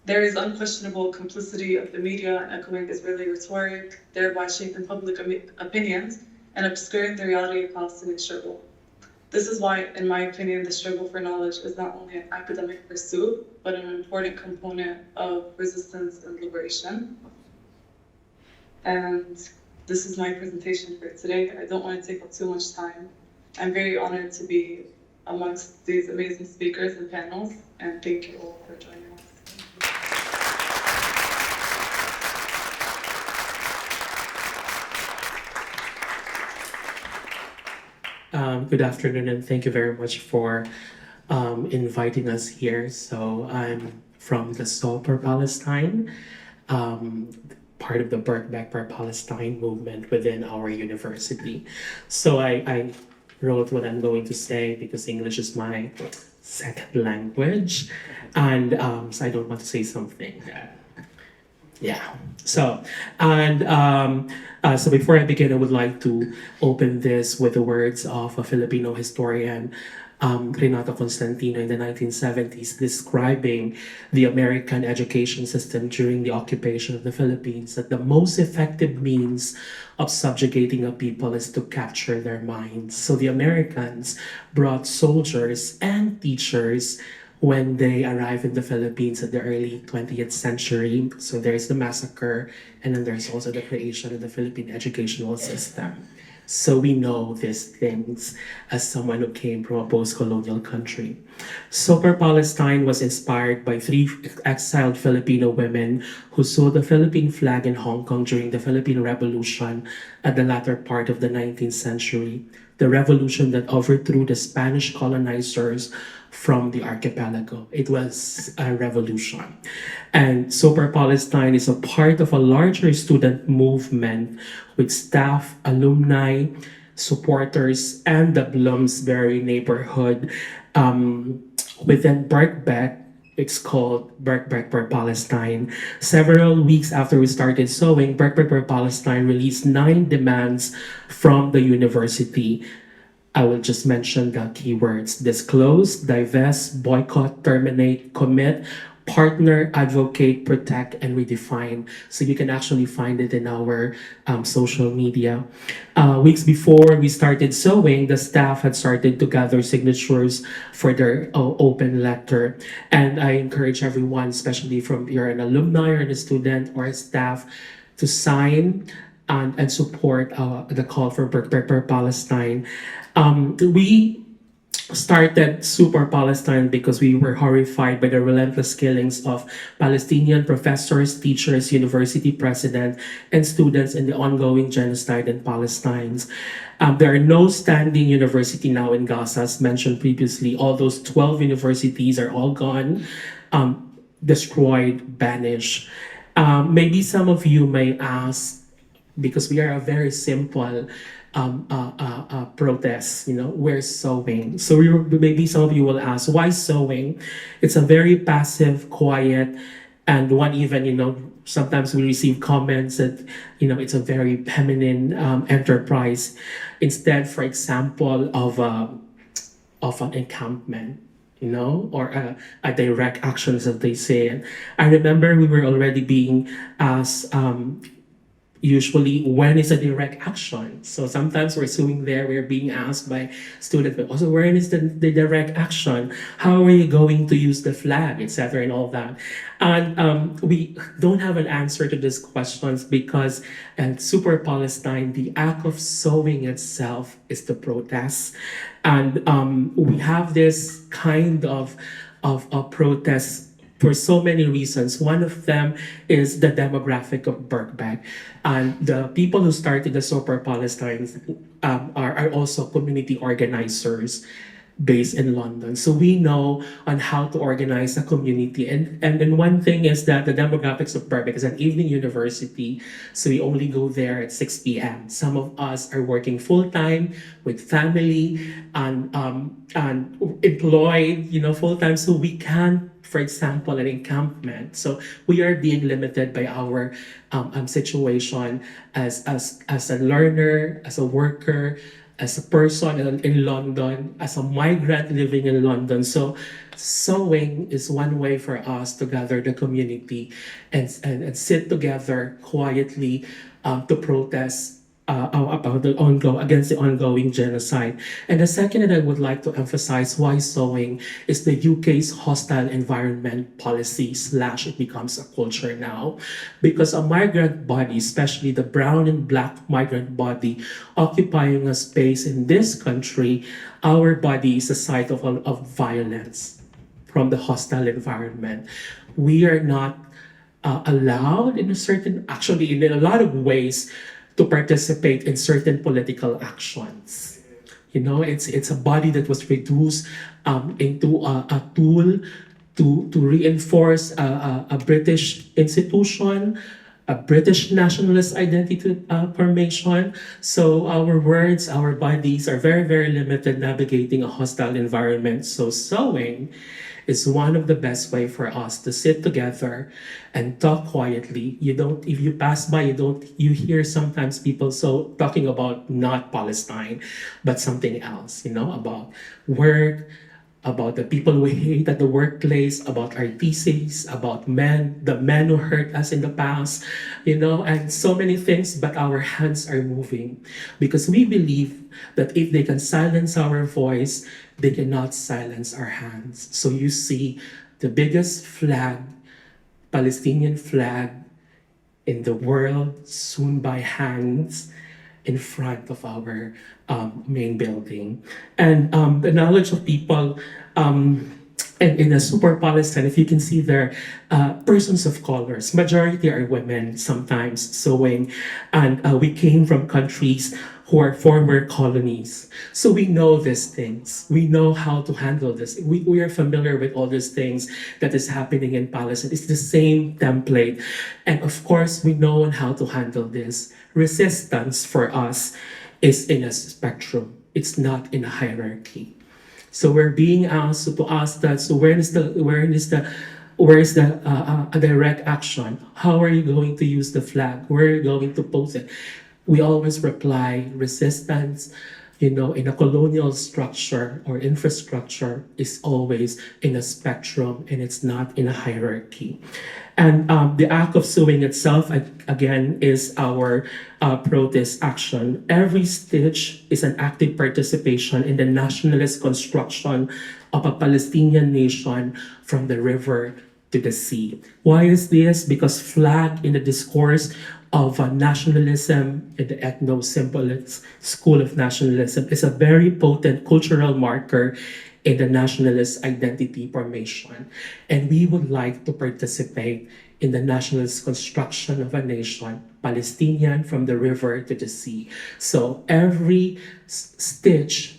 There is unquestionable complicity of the media in echoing Israeli rhetoric, thereby shaping public opinions and obscuring the reality of Palestinian struggle. This is why, in my opinion, the struggle for knowledge is not only an academic pursuit, but an important component of resistance and liberation. And this is my presentation for today. I don't want to take up too much time. I'm very honored to be amongst these amazing speakers and panels, and thank you all for joining us. Good afternoon, and thank you very much for inviting us here. So I'm from the Soper Palestine, part of the Birkbeck for Palestine movement within our university. So I wrote what I'm going to say because English is my second language, and so I don't want to say something. Yeah. So before I begin, I would like to open this with the words of a Filipino historian, Renato Constantino, in the 1970s, describing the American education system during the occupation of the Philippines, that the most effective means of subjugating a people is to capture their minds. So the Americans brought soldiers and teachers when they arrived in the Philippines at the early 20th century. So there's the massacre, and then there's also the creation of the Philippine educational system. So we know these things as someone who came from a post-colonial country. Soper Palestine was inspired by 3 exiled Filipino women who saw the Philippine flag in Hong Kong during the Philippine Revolution at the latter part of the 19th century, the revolution that overthrew the Spanish colonizers from the archipelago. It was a revolution. And Soper Palestine is a part of a larger student movement with staff, alumni, supporters, and the Bloomsbury neighborhood. Within Birkbeck, it's called Birkbeck for Palestine. Several weeks after we started sewing, Birkbeck for Palestine released 9 demands from the university. I will just mention the keywords: disclose, divest, boycott, terminate, commit, partner, advocate, protect, and redefine. So you can actually find it in our social media. Weeks before we started sewing, the staff had started to gather signatures for their open letter. And I encourage everyone, especially if you're an alumni or a student or a staff, to sign and support the call for Birkbeck for Palestine. We started Soper Palestine because we were horrified by the relentless killings of Palestinian professors, teachers, university president, and students in the ongoing genocide in Palestine. There are no standing university now in Gaza, as mentioned previously. All those 12 universities are all gone, destroyed, banished. Maybe some of you may ask, because we are a very simple protest, we're sewing. So maybe some of you will ask, why sewing? It's a very passive, quiet, and one even, sometimes we receive comments that, it's a very feminine enterprise. Instead, for example, of an encampment, or a direct action, as they say. And I remember we were already being asked, usually, when is a direct action? So sometimes we're suing there, we're being asked by students, but also when is the direct action? How are you going to use the flag, etc., and all that? And we don't have an answer to these questions because in Soper Palestine, the act of sewing itself is the protest. And we have this kind of a protest for so many reasons. One of them is the demographic of Birkbeck. And the people who started the Super Palestine are also community organizers based in London. So we know on how to organize a community. And then one thing is that the demographics of Birkbeck is an evening university. So we only go there at 6 p.m. Some of us are working full-time with family and employed, full-time. So we can't, for example, an encampment. So we are being limited by our situation as a learner, as a worker, as a person in London, as a migrant living in London. So sewing is one way for us to gather the community and sit together quietly to protest about against the ongoing genocide. And the second that I would like to emphasize why sewing is the UK's hostile environment policy / it becomes a culture now. Because a migrant body, especially the brown and black migrant body occupying a space in this country, our body is a site of violence from the hostile environment. We are not allowed in a lot of ways to participate in certain political actions. It's a body that was reduced into a tool to reinforce a British institution, a British nationalist identity formation. So our words, our bodies are very, very limited navigating a hostile environment. So sewing is one of the best way for us to sit together and talk quietly. If you pass by, you hear sometimes people talking about not Palestine, but something else, about work, about the people we hate at the workplace, about our theses, about the men who hurt us in the past, and so many things, but our hands are moving because we believe that if they can silence our voice, they cannot silence our hands. So you see the biggest flag, Palestinian flag in the world, sewn by hands in front of our main building. And the knowledge of people and in a Super Palestine, if you can see there, persons of colors, majority are women, sometimes sewing, and we came from countries who are former colonies. So we know these things. We know how to handle this. We are familiar with all these things that is happening in Palestine. It's the same template. And of course, we know how to handle this. Resistance for us is in a spectrum. It's not in a hierarchy. So we're being asked to ask that. So where is the direct action? How are you going to use the flag? Where are you going to pose it? We always reply resistance. In a colonial structure or infrastructure is always in a spectrum and it's not in a hierarchy. And the act of sewing itself, again, is our protest action. Every stitch is an active participation in the nationalist construction of a Palestinian nation from the river to the sea. Why is this? Because flag in the discourse of nationalism in the ethno-symbolist school of nationalism is a very potent cultural marker in the nationalist identity formation. And we would like to participate in the nationalist construction of a nation, Palestinian from the river to the sea. So every stitch,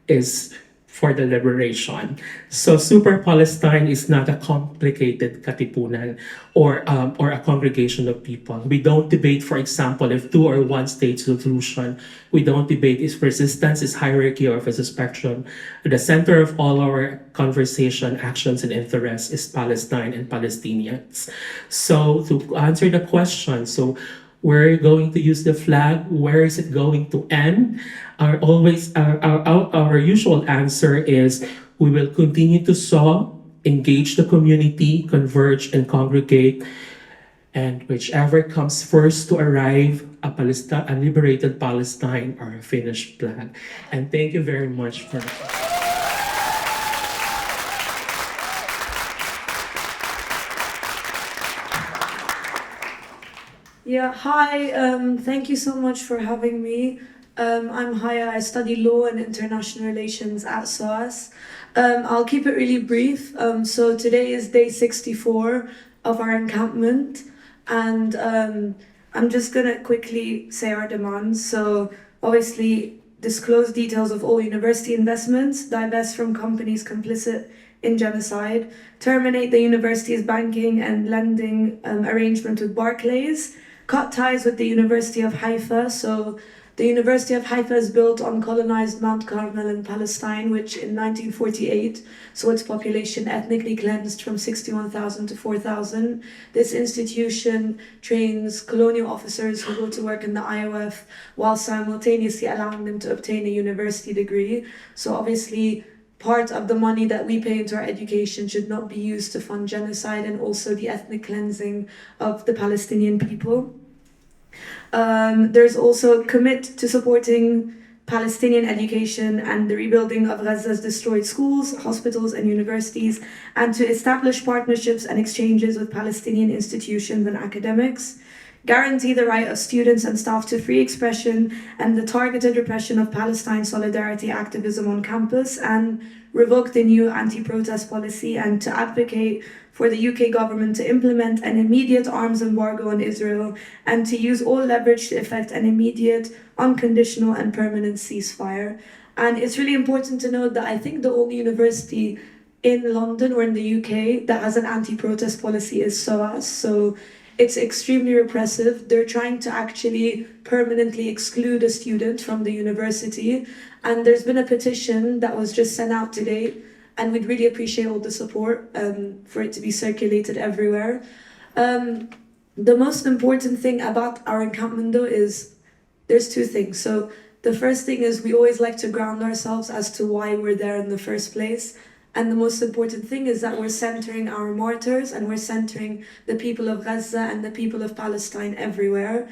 is for the liberation. So Super Palestine is not a complicated katipunan or a congregation of people. We don't debate, for example, if two or one state solution. We don't debate if resistance is hierarchy or if it's a spectrum. The center of all our conversation, actions, and interests is Palestine and Palestinians. So to answer the question, we're going to use the flag. Where is it going to end? Our usual answer is we will continue to sew, engage the community, converge and congregate, and whichever comes first to arrive, a liberated Palestine or a finished flag. And thank you very much for. Yeah, hi. Thank you so much for having me. I'm Haya. I study law and international relations at SOAS. I'll keep it really brief. So today is day 64 of our encampment, and I'm just gonna quickly say our demands. So obviously, disclose details of all university investments, divest from companies complicit in genocide, terminate the university's banking and lending arrangement with Barclays, cut ties with the University of Haifa. So the University of Haifa is built on colonized Mount Carmel in Palestine, which in 1948 saw its population ethnically cleansed from 61,000 to 4,000. This institution trains colonial officers who go to work in the IOF while simultaneously allowing them to obtain a university degree. So obviously, part of the money that we pay into our education should not be used to fund genocide and also the ethnic cleansing of the Palestinian people. There's also commit to supporting Palestinian education and the rebuilding of Gaza's destroyed schools, hospitals, and universities, and to establish partnerships and exchanges with Palestinian institutions and academics. Guarantee the right of students and staff to free expression and the targeted repression of Palestine solidarity activism on campus, and revoke the new anti-protest policy, and to advocate for the UK government to implement an immediate arms embargo on Israel and to use all leverage to effect an immediate, unconditional and permanent ceasefire. And it's really important to note that I think the only university in London or in the UK that has an anti-protest policy is SOAS. So it's extremely repressive. They're trying to actually permanently exclude a student from the university. And there's been a petition that was just sent out today, and we'd really appreciate all the support for it to be circulated everywhere. The most important thing about our encampment, though, is there's two things. So the first thing is we always like to ground ourselves as to why we're there in the first place. And the most important thing is that we're centering our martyrs and we're centering the people of Gaza and the people of Palestine everywhere.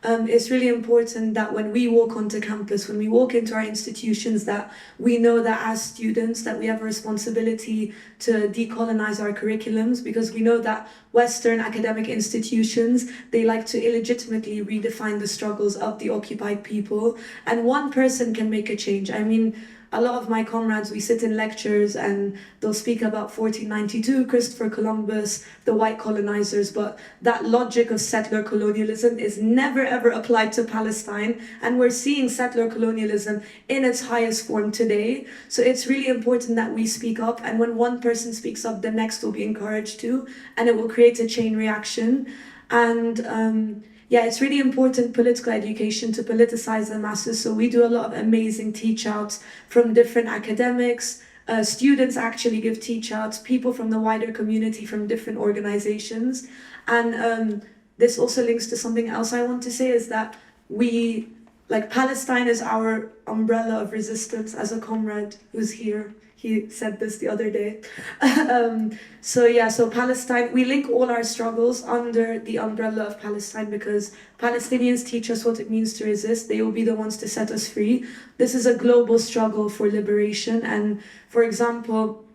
It's really important that when we walk onto campus, when we walk into our institutions, that we know that as students that we have a responsibility to decolonize our curriculums, because we know that Western academic institutions, they like to illegitimately redefine the struggles of the occupied people, and one person can make a change. I mean, a lot of my comrades, we sit in lectures and they'll speak about 1492, Christopher Columbus, the white colonizers, but that logic of settler colonialism is never ever applied to Palestine, and we're seeing settler colonialism in its highest form today. So it's really important that we speak up, and when one person speaks up, the next will be encouraged to, and it will create a chain reaction. And yeah, it's really important political education to politicize the masses. So we do a lot of amazing teach outs from different academics. Students actually give teach outs, people from the wider community from different organizations. And this also links to something else I want to say, is that Palestine is our umbrella of resistance. As a comrade who's here, he said this the other day. So Palestine, we link all our struggles under the umbrella of Palestine, because Palestinians teach us what it means to resist. They will be the ones to set us free. This is a global struggle for liberation. And for example,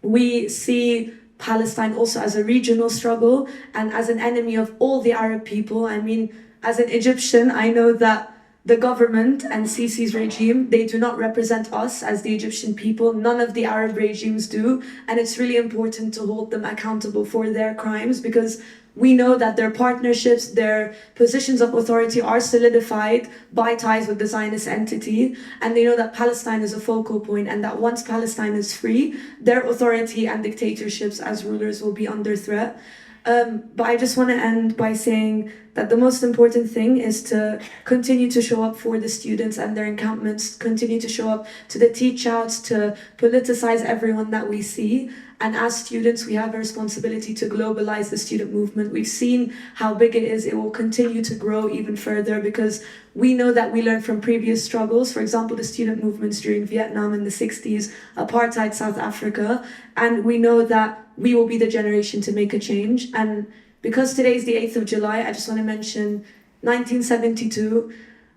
we see Palestine also as a regional struggle and as an enemy of all the Arab people. I mean, as an Egyptian, I know that the government and Sisi's regime, they do not represent us as the Egyptian people. None of the Arab regimes do. And it's really important to hold them accountable for their crimes, because we know that their partnerships, their positions of authority are solidified by ties with the Zionist entity. And they know that Palestine is a focal point, and that once Palestine is free, their authority and dictatorships as rulers will be under threat. But I just want to end by saying that the most important thing is to continue to show up for the students and their encampments, continue to show up to the teach outs, to politicize everyone that we see. And as students, we have a responsibility to globalize the student movement. We've seen how big it is. It will continue to grow even further, because we know that we learned from previous struggles. For example, the student movements during Vietnam in the 60s, apartheid South Africa. And we know that we will be the generation to make a change. And because today is the 8th of July, I just want to mention 1972,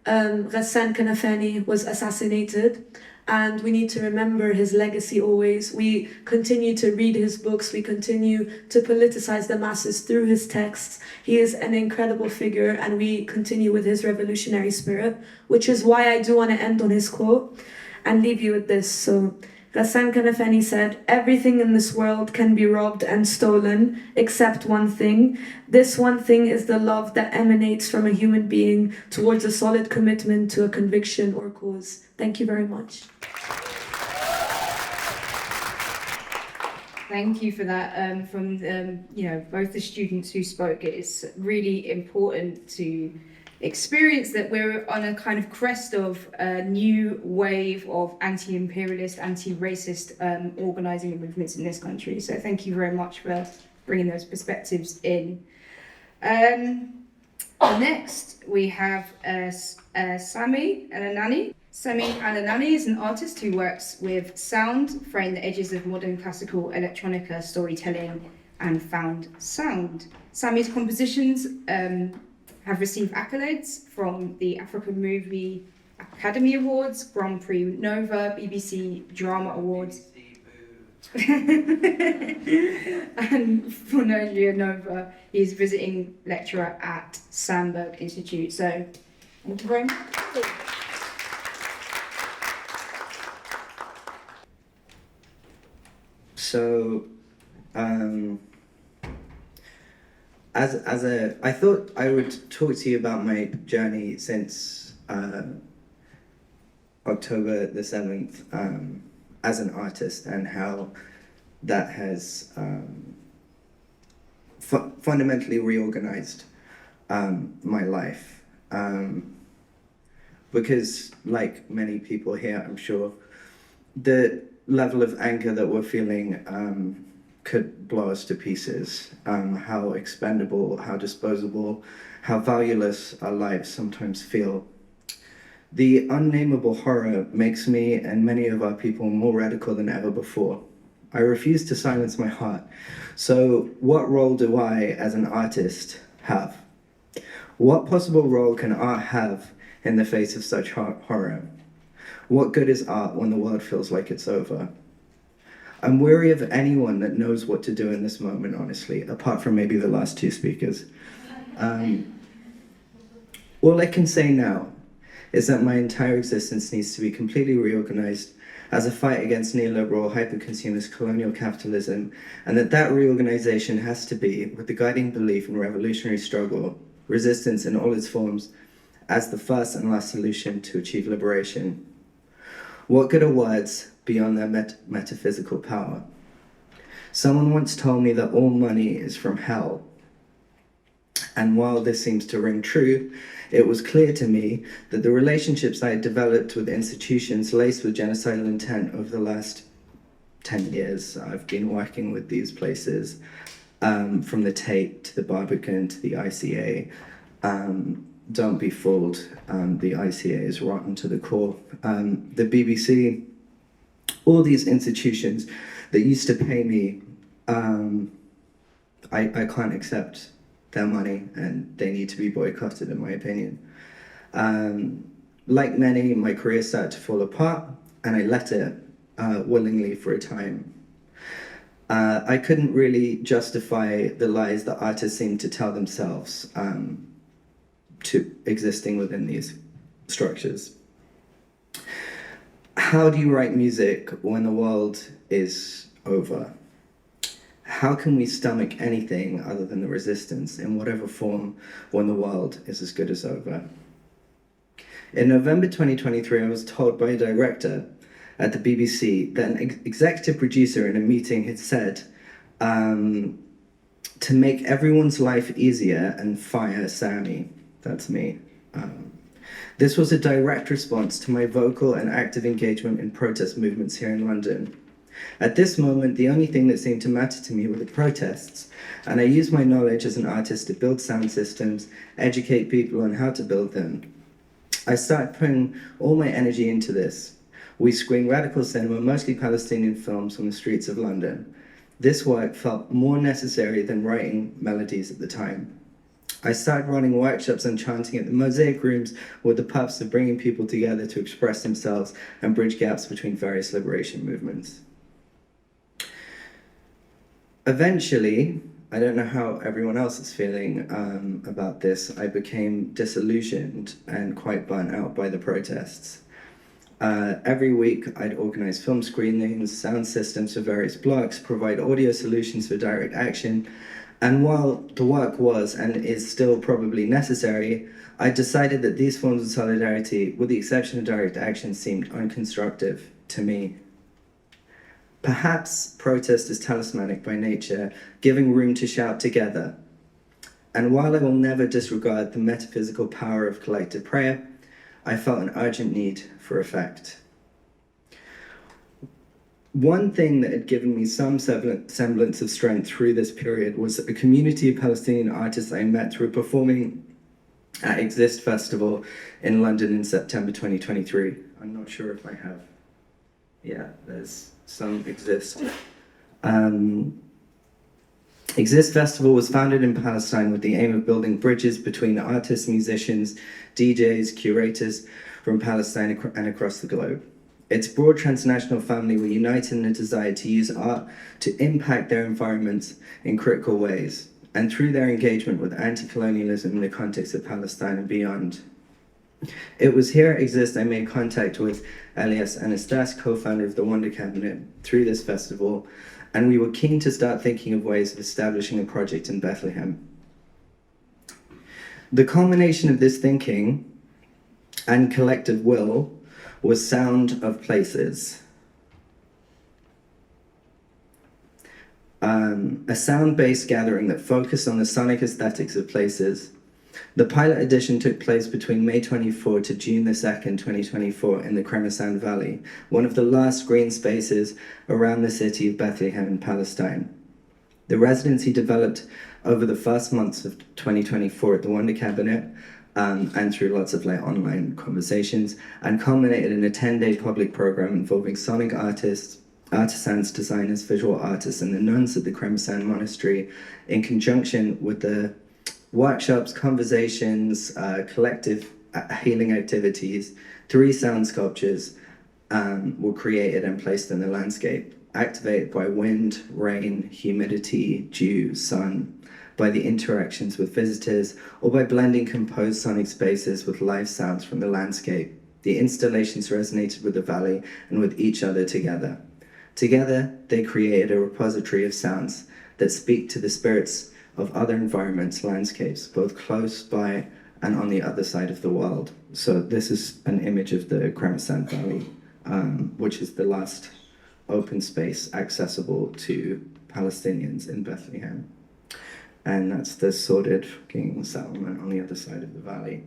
Ghassan Kanafani was assassinated. and we need to remember his legacy always. We continue to read his books, we continue to politicize the masses through his texts. He is an incredible figure, and we continue with his revolutionary spirit, which is why I do want to end on his quote and leave you with this. So, Ghassan Kanafani said, "Everything in this world can be robbed and stolen except one thing. This one thing is the love that emanates from a human being towards a solid commitment to a conviction or cause." Thank you very much. Thank you for that. From both the students who spoke, it is really important to experience that we're on a kind of crest of a new wave of anti-imperialist, anti-racist organising movements in this country. So thank you very much for bringing those perspectives in. Next, we have Sami Alanani. Sami Alanani is an artist who works with sound, fraying the edges of modern classical electronica storytelling and found sound. Sami's compositions have received accolades from the African Movie Academy Awards, Grand Prix Nova, BBC Drama Awards. And for Nigeria Nova, he's visiting lecturer at Sandberg Institute. So, thank you very much. So, I thought I would talk to you about my journey since October the 7th as an artist, and how that has fundamentally reorganized my life. Because, like many people here, I'm sure, the level of anger that we're feeling could blow us to pieces. How expendable, how disposable, how valueless our lives sometimes feel. The unnameable horror makes me and many of our people more radical than ever before. I refuse to silence my heart. So what role do I, as an artist, have? What possible role can art have in the face of such horror? What good is art when the world feels like it's over? I'm weary of anyone that knows what to do in this moment, honestly, apart from maybe the last two speakers. All I can say now is that my entire existence needs to be completely reorganized as a fight against neoliberal, hyper-consumist colonial capitalism, and that reorganization has to be with the guiding belief in revolutionary struggle, resistance in all its forms, as the first and last solution to achieve liberation. What good are words beyond their metaphysical power? Someone once told me that all money is from hell. And while this seems to ring true, it was clear to me that the relationships I had developed with institutions laced with genocidal intent over the last 10 years, I've been working with these places, from the Tate to the Barbican to the ICA. Don't be fooled, the ICA is rotten to the core. The BBC, all these institutions that used to pay me, I can't accept their money, and they need to be boycotted, in my opinion. Like many, my career started to fall apart, and I let it willingly for a time. I couldn't really justify the lies that artists seem to tell themselves to existing within these structures. How do you write music when the world is over? How can we stomach anything other than the resistance in whatever form when the world is as good as over? In November 2023, I was told by a director at the BBC that an executive producer in a meeting had said to make everyone's life easier and fire Sami. That's me. This was a direct response to my vocal and active engagement in protest movements here in London. At this moment, the only thing that seemed to matter to me were the protests, and I used my knowledge as an artist to build sound systems, educate people on how to build them. I started putting all my energy into this. We screened radical cinema, mostly Palestinian films, on the streets of London. This work felt more necessary than writing melodies at the time. I started running workshops on chanting at the mosaic rooms with the purpose of bringing people together to express themselves and bridge gaps between various liberation movements. Eventually, I don't know how everyone else is feeling about this, I became disillusioned and quite burnt out by the protests. Every week, I'd organize film screenings, sound systems for various blocks, provide audio solutions for direct action, and while the work was and is still probably necessary, I decided that these forms of solidarity, with the exception of direct action, seemed unconstructive to me. Perhaps protest is talismanic by nature, giving room to shout together. And while I will never disregard the metaphysical power of collective prayer, I felt an urgent need for effect. One thing that had given me some semblance of strength through this period was a community of Palestinian artists I met through performing at Exist Festival in London in September 2023. I'm not sure if I have. Yeah, there's some Exist. Exist Festival was founded in Palestine with the aim of building bridges between artists, musicians, DJs, curators from Palestine and across the globe. Its broad transnational family were united in a desire to use art to impact their environments in critical ways, and through their engagement with anti-colonialism in the context of Palestine and beyond. It was here at Exist I made contact with Elias Anastas, co-founder of the Wonder Cabinet, through this festival, and we were keen to start thinking of ways of establishing a project in Bethlehem. The culmination of this thinking and collective will was Sound of Places. A sound-based gathering that focused on the sonic aesthetics of places. The pilot edition took place between May 24 to June the 2nd, 2024 in the Kremesan Valley, one of the last green spaces around the city of Bethlehem in Palestine. The residency developed over the first months of 2024 at the Wonder Cabinet and through lots of online conversations, and culminated in a 10-day public program involving sonic artists, artisans, designers, visual artists, and the nuns at the Kremesan Monastery, in conjunction with the workshops, conversations, collective healing activities. 3 sound sculptures were created and placed in the landscape, activated by wind, rain, humidity, dew, sun, by the interactions with visitors, or by blending composed sonic spaces with live sounds from the landscape. The installations resonated with the valley and with each other together. Together, they created a repository of sounds that speak to the spirits of other environments, landscapes, both close by and on the other side of the world. So this is an image of the Kremesan Valley, which is the last open space accessible to Palestinians in Bethlehem. And that's the sordid fucking settlement on the other side of the valley.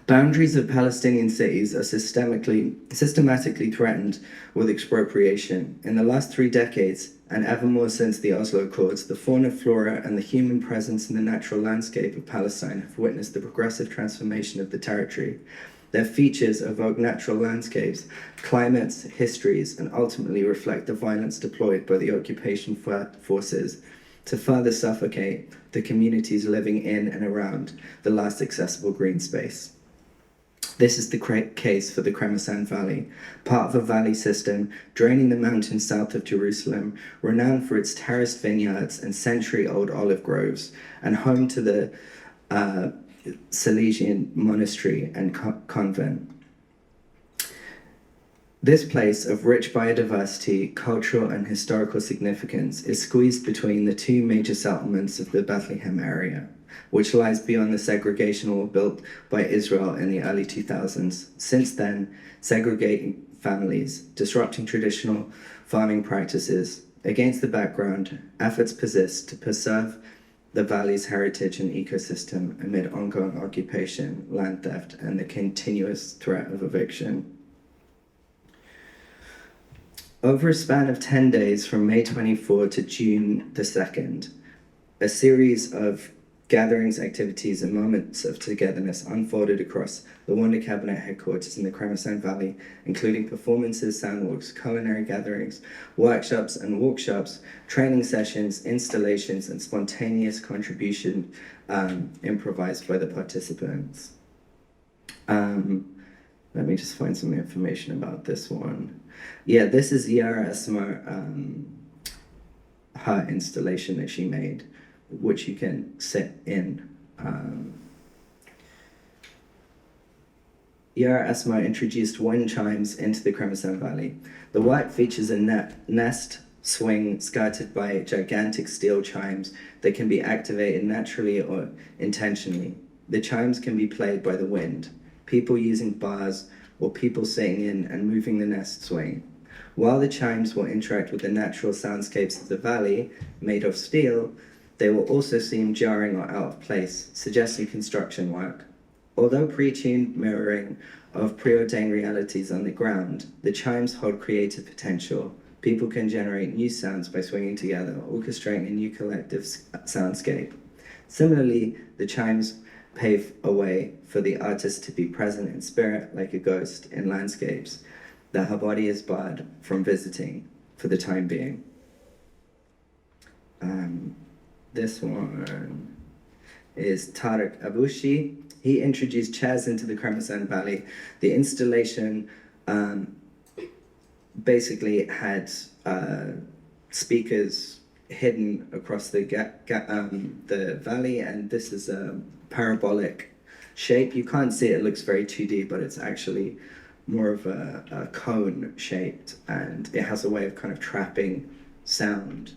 Boundaries of Palestinian cities are systematically threatened with expropriation. In the last 3 decades, and ever more since the Oslo Accords, the fauna, flora, and the human presence in the natural landscape of Palestine have witnessed the progressive transformation of the territory. Their features evoke natural landscapes, climates, histories, and ultimately reflect the violence deployed by the occupation forces to further suffocate the communities living in and around the last accessible green space. This is the case for the Kremesan Valley, part of a valley system draining the mountains south of Jerusalem, renowned for its terraced vineyards and century-old olive groves, and home to the Salesian monastery and convent. This place of rich biodiversity, cultural and historical significance is squeezed between the 2 major settlements of the Bethlehem area, which lies beyond the segregation wall built by Israel in the early 2000s. Since then, segregating families, disrupting traditional farming practices. Against the background, efforts persist to preserve the valley's heritage and ecosystem amid ongoing occupation, land theft, and the continuous threat of eviction. Over a span of 10 days from May 24 to June the 2nd, a series of gatherings, activities, and moments of togetherness unfolded across the Wonder Cabinet headquarters in the Kremesan Valley, including performances, soundwalks, culinary gatherings, workshops and walkshops, training sessions, installations, and spontaneous contribution improvised by the participants. Let me just find some information about this one. Yeah, this is Yara Asma, her installation that she made, which you can sit in. Yara Asma introduced wind chimes into the Kremesan Valley. The work features a nest swing skirted by gigantic steel chimes that can be activated naturally or intentionally. The chimes can be played by the wind, people using bars, or people sitting in and moving the nest swing. While the chimes will interact with the natural soundscapes of the valley, made of steel, they will also seem jarring or out of place, suggesting construction work. Although pre-tuned mirroring of preordained realities on the ground, the chimes hold creative potential. People can generate new sounds by swinging together, orchestrating a new collective soundscape. Similarly, the chimes pave a way for the artist to be present in spirit like a ghost in landscapes that her body is barred from visiting for the time being. This one is Tariq Abushi. He introduced chairs into the Kremesan Valley. The installation basically had speakers hidden across the valley, and this is a parabolic shape. You can't see it, it looks very 2D, but it's actually more of a cone shaped, and it has a way of kind of trapping sound.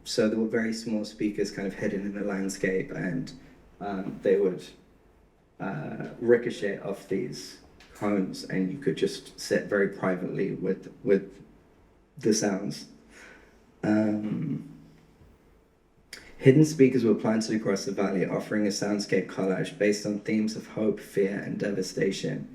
So there were very small speakers kind of hidden in the landscape, and they would ricochet off these cones, and you could just sit very privately with the sounds. Hidden speakers were planted across the valley, offering a soundscape collage based on themes of hope, fear, and devastation.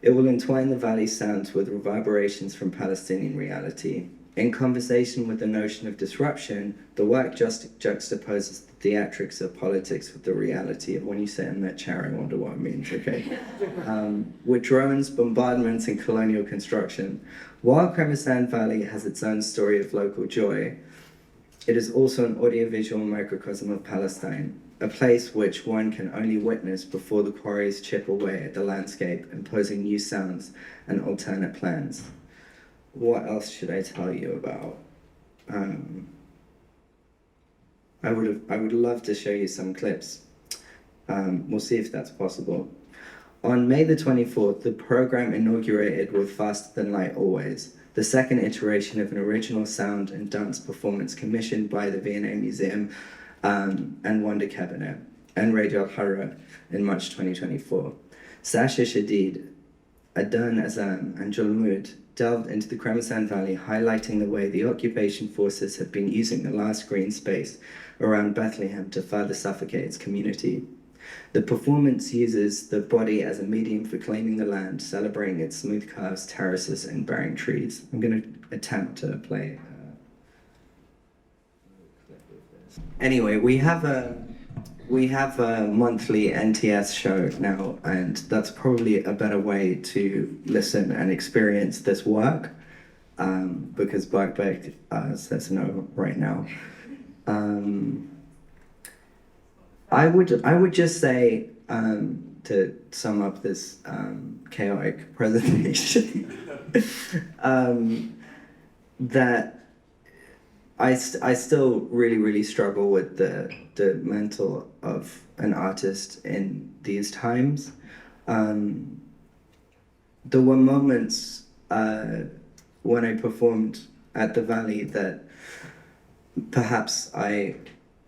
It will entwine the valley's sounds with reverberations from Palestinian reality. In conversation with the notion of disruption, the work just juxtaposes the theatrics of politics with the reality of when you sit in that chair. I wonder what it means, okay? With drones, bombardments, and colonial construction. While Kremesan Valley has its own story of local joy, it is also an audiovisual microcosm of Palestine, a place which one can only witness before the quarries chip away at the landscape, imposing new sounds and alternate plans. What else should I tell you about? I would love to show you some clips. We'll see if that's possible. On May the 24th, the program inaugurated with Faster Than Light Always, the second iteration of an original sound and dance performance commissioned by the V&A Museum and Wonder Cabinet and Radio Al-Harra in March 2024. Sasha Shadid, Adan Azam, and Julmud delved into the Kremesan Valley, highlighting the way the occupation forces have been using the last green space around Bethlehem to further suffocate its community. The performance uses the body as a medium for claiming the land, celebrating its smooth curves, terraces, and bearing trees. I'm going to attempt to play Anyway, we have a monthly NTS show now, and that's probably a better way to listen and experience this work, because Berkbeck says no right now. I would just say, to sum up this chaotic presentation, that I still really struggle with the mental of an artist in these times. There were moments when I performed at the Valley that perhaps I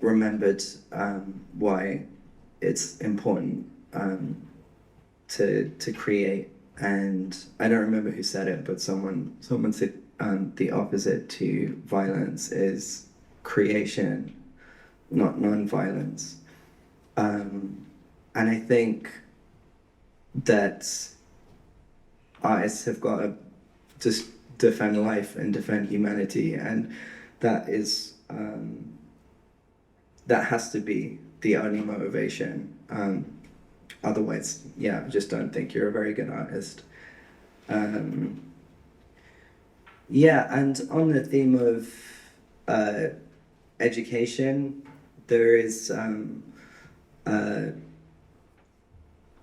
remembered why it's important to create, and I don't remember who said it, but someone said the opposite to violence is creation, not non-violence. And I think that artists have got to just defend life and defend humanity, and that is that has to be the only motivation. Otherwise, yeah, I just don't think you're a very good artist. Yeah, and on the theme of education, there is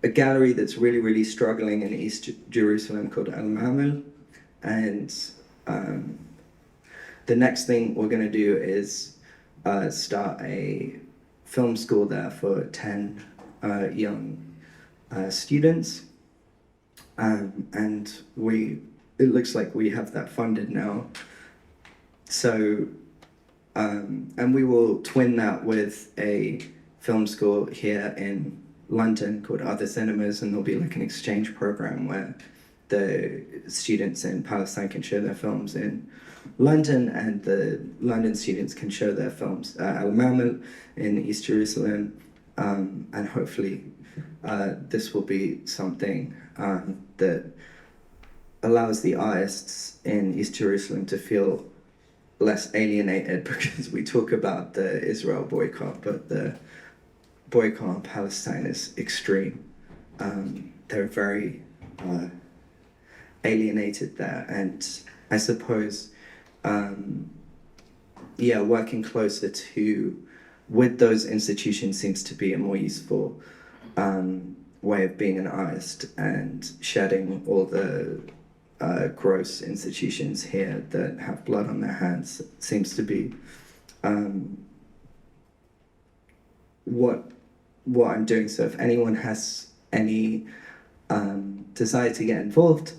a gallery that's really, really struggling in East Jerusalem called Al Mamel. And the next thing we're going to do is start a film school there for 10 young students. And it looks like we have that funded now. So, and we will twin that with a film school here in London called Other Cinemas, and there'll be like an exchange program where the students in Palestine can show their films in London, and the London students can show their films at Al Mamel in East Jerusalem, and hopefully this will be something that allows the artists in East Jerusalem to feel less alienated, because we talk about the Israel boycott, but the boycott on Palestine is extreme. They're very alienated there, and I suppose working closer with those institutions seems to be a more useful way of being an artist, and shedding all the gross institutions here that have blood on their hands seems to be what I'm doing. So if anyone has any desire to get involved,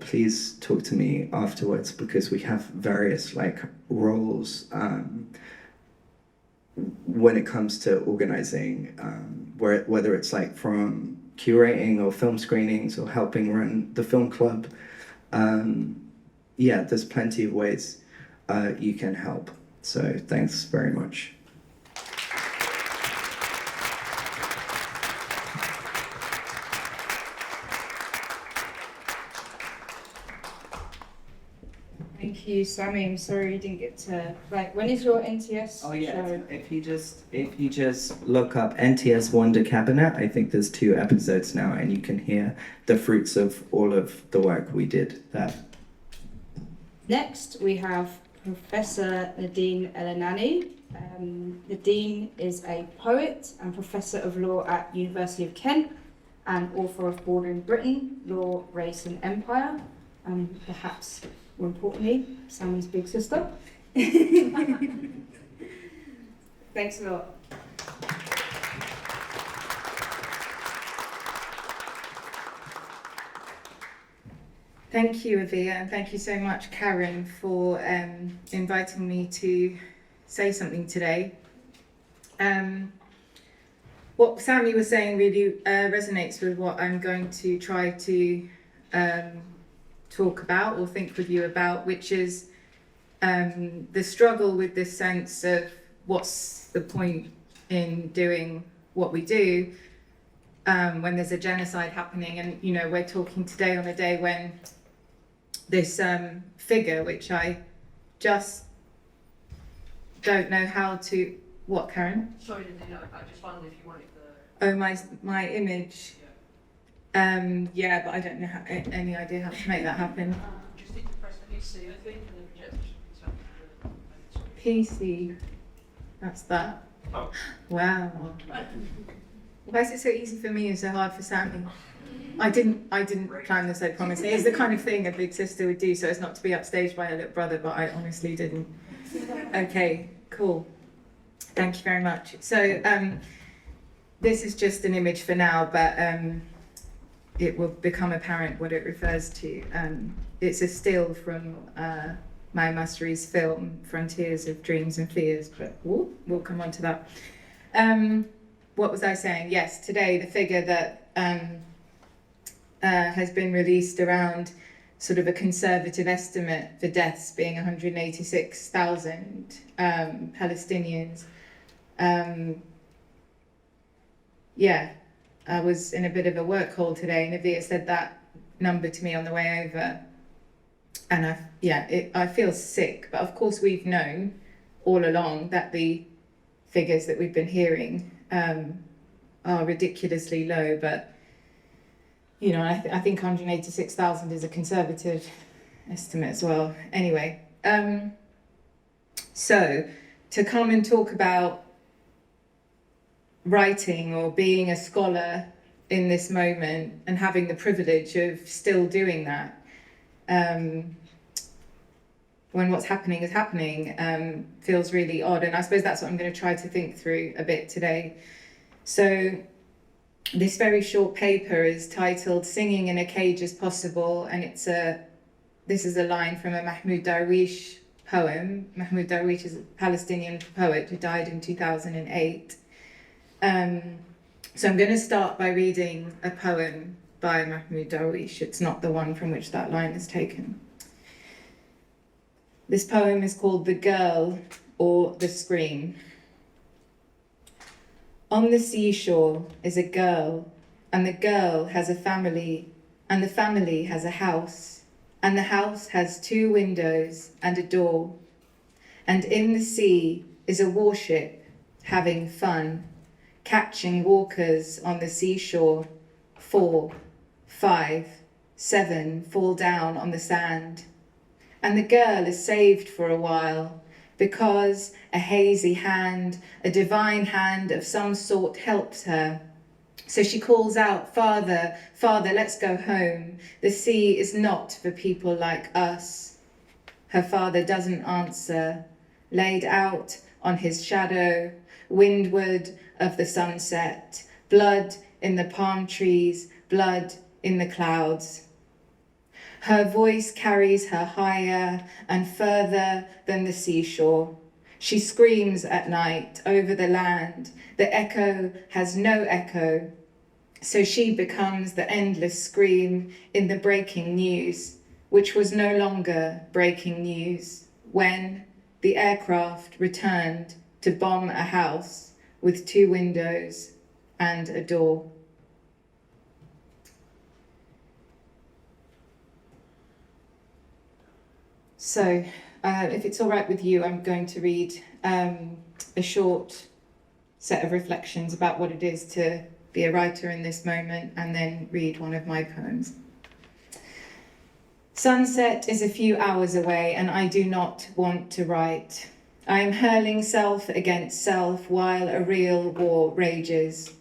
please talk to me afterwards, because we have various roles when it comes to organizing, whether it's from curating or film screenings or helping run the film club. There's plenty of ways you can help. So thanks very much. Thank you, Sammy. I'm sorry you didn't get to. When is your NTS Oh yeah, show? if you just look up NTS Wonder Cabinet, I think there's 2 episodes now, and you can hear the fruits of all of the work we did there. Next, we have Professor Nadine Elenani. Nadine is a poet and professor of law at University of Kent, and author of Bordering Britain, Law, Race and Empire, and perhaps more importantly, Sammy's big sister. Thanks a lot. Thank you, Avia, and thank you so much, Karen, for inviting me to say something today. What Sammy was saying really resonates with what I'm going to try to talk about or think with you about, which is the struggle with this sense of what's the point in doing what we do when there's a genocide happening. And we're talking today on a day when this figure, which I just don't know how to. What, Karen? Sorry to do that. I just wondered if you wanted the. Oh, my image. Yeah, but I don't know any idea how to make that happen. Just need to press the PC, I think, and then project. PC. That's that. Oh. Wow. Why is it so easy for me and so hard for Sammy? I didn't plan this, I promise. It's the kind of thing a big sister would do so as not to be upstaged by her little brother, but I honestly didn't. Okay, cool. Thank you very much. So this is just an image for now, but it will become apparent what it refers to. It's a still from Maya Masteri's film, Frontiers of Dreams and Fears, but we'll come on to that. What was I saying? Yes, today the figure that has been released around sort of a conservative estimate for deaths being 186,000 Palestinians. I was in a bit of a work hole today, and Avia said that number to me on the way over, and I feel sick. But of course, we've known all along that the figures that we've been hearing are ridiculously low, but you know, I think 186,000 is a conservative estimate as well. Anyway, so to come and talk about writing or being a scholar in this moment and having the privilege of still doing that when what's happening is happening feels really odd. And I suppose that's what I'm going to try to think through a bit today. So this very short paper is titled Singing in a Cage is Possible, and this is a line from a Mahmoud Darwish poem. Mahmoud Darwish is a Palestinian poet who died in 2008. So I'm going to start by reading a poem by Mahmoud Darwish. It's not the one from which that line is taken. This poem is called The Girl or The Scream. On the seashore is a girl, and the girl has a family, and the family has a house, and the house has 2 windows and a door. And in the sea is a warship having fun, catching walkers on the seashore. 4, 5, 7 fall down on the sand. And the girl is saved for a while, because a hazy hand, a divine hand of some sort helps her. So she calls out, Father, Father, let's go home. The sea is not for people like us. Her father doesn't answer, laid out on his shadow, windward of the sunset, blood in the palm trees, blood in the clouds. Her voice carries her higher and further than the seashore. She screams at night over the land. The echo has no echo. So she becomes the endless scream in the breaking news, which was no longer breaking news, when the aircraft returned to bomb a house with 2 windows and a door. So, if it's all right with you, I'm going to read a short set of reflections about what it is to be a writer in this moment, and then read one of my poems. Sunset is a few hours away, and I do not want to write. I am hurling self against self while a real war rages.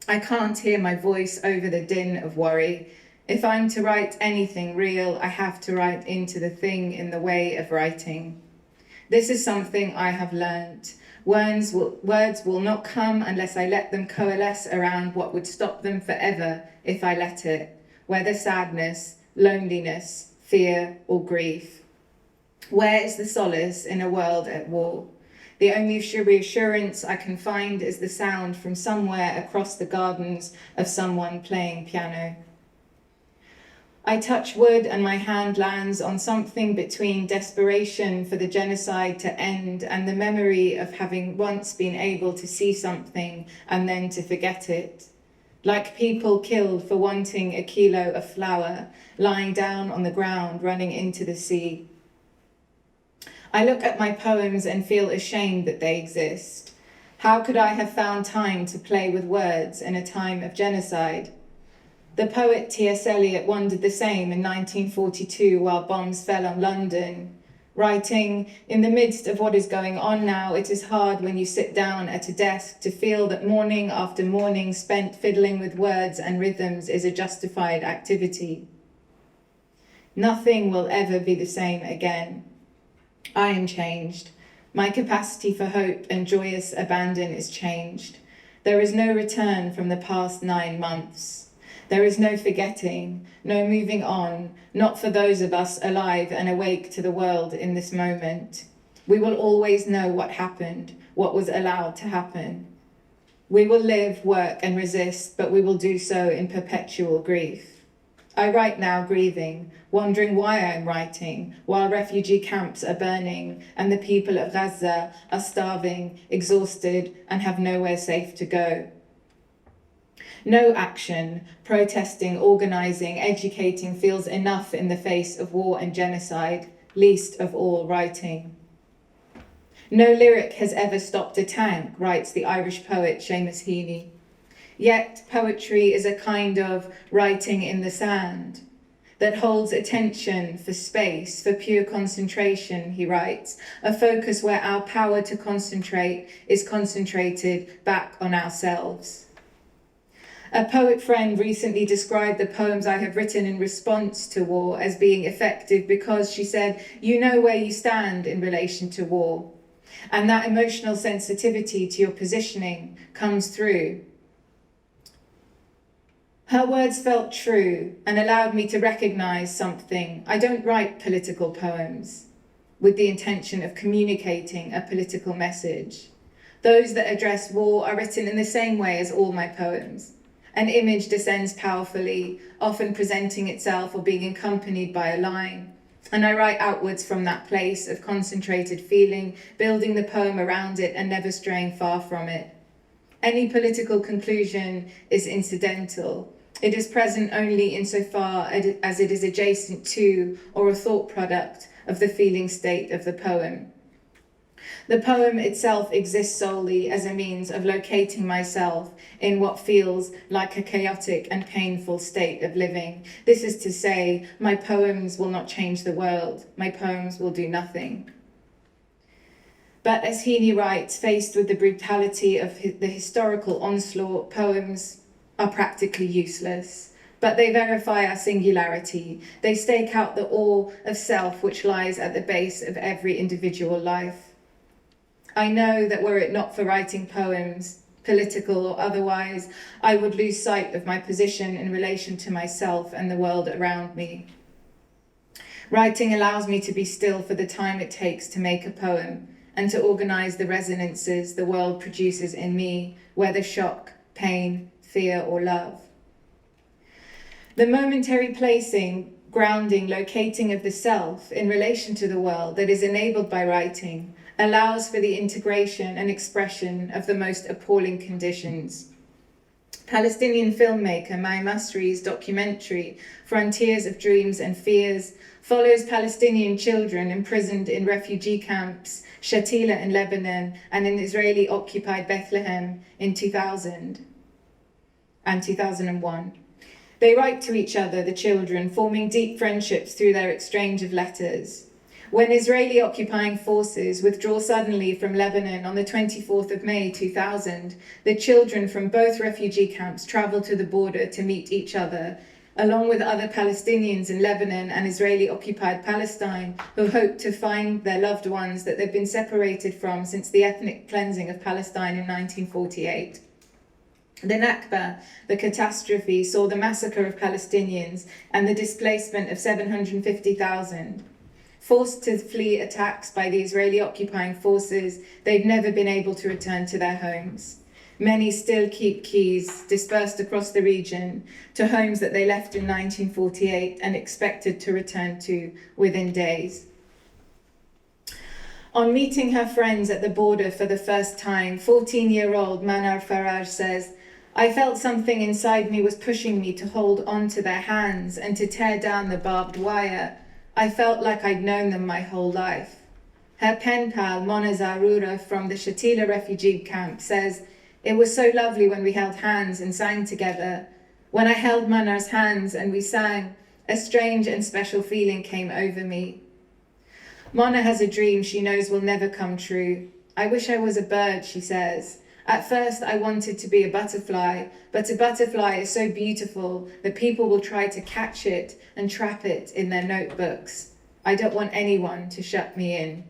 I can't hear my voice over the din of worry. If I'm to write anything real, I have to write into the thing in the way of writing. This is something I have learnt. Words will not come unless I let them coalesce around what would stop them forever if I let it, whether sadness, loneliness, fear, or grief. Where is the solace in a world at war? The only reassurance I can find is the sound from somewhere across the gardens of someone playing piano. I touch wood and my hand lands on something between desperation for the genocide to end and the memory of having once been able to see something and then to forget it. Like people killed for wanting a kilo of flour, lying down on the ground, running into the sea. I look at my poems and feel ashamed that they exist. How could I have found time to play with words in a time of genocide? The poet T.S. Eliot wondered the same in 1942 while bombs fell on London, writing, "In the midst of what is going on now, it is hard when you sit down at a desk to feel that morning after morning spent fiddling with words and rhythms is a justified activity. Nothing will ever be the same again. I am changed. My capacity for hope and joyous abandon is changed. There is no return from the past 9 months. There is no forgetting, no moving on, not for those of us alive and awake to the world in this moment. We will always know what happened, what was allowed to happen. We will live, work, and resist, but we will do so in perpetual grief. I write now grieving, wondering why I'm writing, while refugee camps are burning and the people of Gaza are starving, exhausted, and have nowhere safe to go. No action, protesting, organising, educating feels enough in the face of war and genocide, least of all writing. No lyric has ever stopped a tank, writes the Irish poet Seamus Heaney. Yet poetry is a kind of writing in the sand that holds attention for space, for pure concentration, he writes, a focus where our power to concentrate is concentrated back on ourselves. A poet friend recently described the poems I have written in response to war as being effective because, she said, you know where you stand in relation to war. And that emotional sensitivity to your positioning comes through. Her words felt true and allowed me to recognize something. I don't write political poems with the intention of communicating a political message. Those that address war are written in the same way as all my poems. An image descends powerfully, often presenting itself or being accompanied by a line. And I write outwards from that place of concentrated feeling, building the poem around it and never straying far from it. Any political conclusion is incidental. It is present only insofar as it is adjacent to or a thought product of the feeling state of the poem. The poem itself exists solely as a means of locating myself in what feels like a chaotic and painful state of living. This is to say, my poems will not change the world. My poems will do nothing. But as Heaney writes, faced with the brutality of the historical onslaught, poems are practically useless. But they verify our singularity. They stake out the awe of self which lies at the base of every individual life. I know that were it not for writing poems, political or otherwise, I would lose sight of my position in relation to myself and the world around me. Writing allows me to be still for the time it takes to make a poem and to organize the resonances the world produces in me, whether shock, pain, fear, or love. The momentary placing, grounding, locating of the self in relation to the world that is enabled by writing allows for the integration and expression of the most appalling conditions. Palestinian filmmaker Mai Masri's documentary, Frontiers of Dreams and Fears, follows Palestinian children imprisoned in refugee camps, Shatila in Lebanon, and in Israeli-occupied Bethlehem in 2000 and 2001. They write to each other, the children, forming deep friendships through their exchange of letters. When Israeli occupying forces withdraw suddenly from Lebanon on the 24th of May 2000, the children from both refugee camps travel to the border to meet each other, along with other Palestinians in Lebanon and Israeli-occupied Palestine who hope to find their loved ones that they've been separated from since the ethnic cleansing of Palestine in 1948. The Nakba, the catastrophe, saw the massacre of Palestinians and the displacement of 750,000. Forced to flee attacks by the Israeli occupying forces, they've never been able to return to their homes. Many still keep keys dispersed across the region to homes that they left in 1948 and expected to return to within days. On meeting her friends at the border for the first time, 14-year-old Manar Faraj says, I felt something inside me was pushing me to hold on to their hands and to tear down the barbed wire. I felt like I'd known them my whole life. Her pen pal, Mona Zarura from the Shatila refugee camp, says, it was so lovely when we held hands and sang together. When I held Manar's hands and we sang, a strange and special feeling came over me. Mona has a dream she knows will never come true. I wish I was a bird, she says. At first I wanted to be a butterfly, but a butterfly is so beautiful that people will try to catch it and trap it in their notebooks. I don't want anyone to shut me in.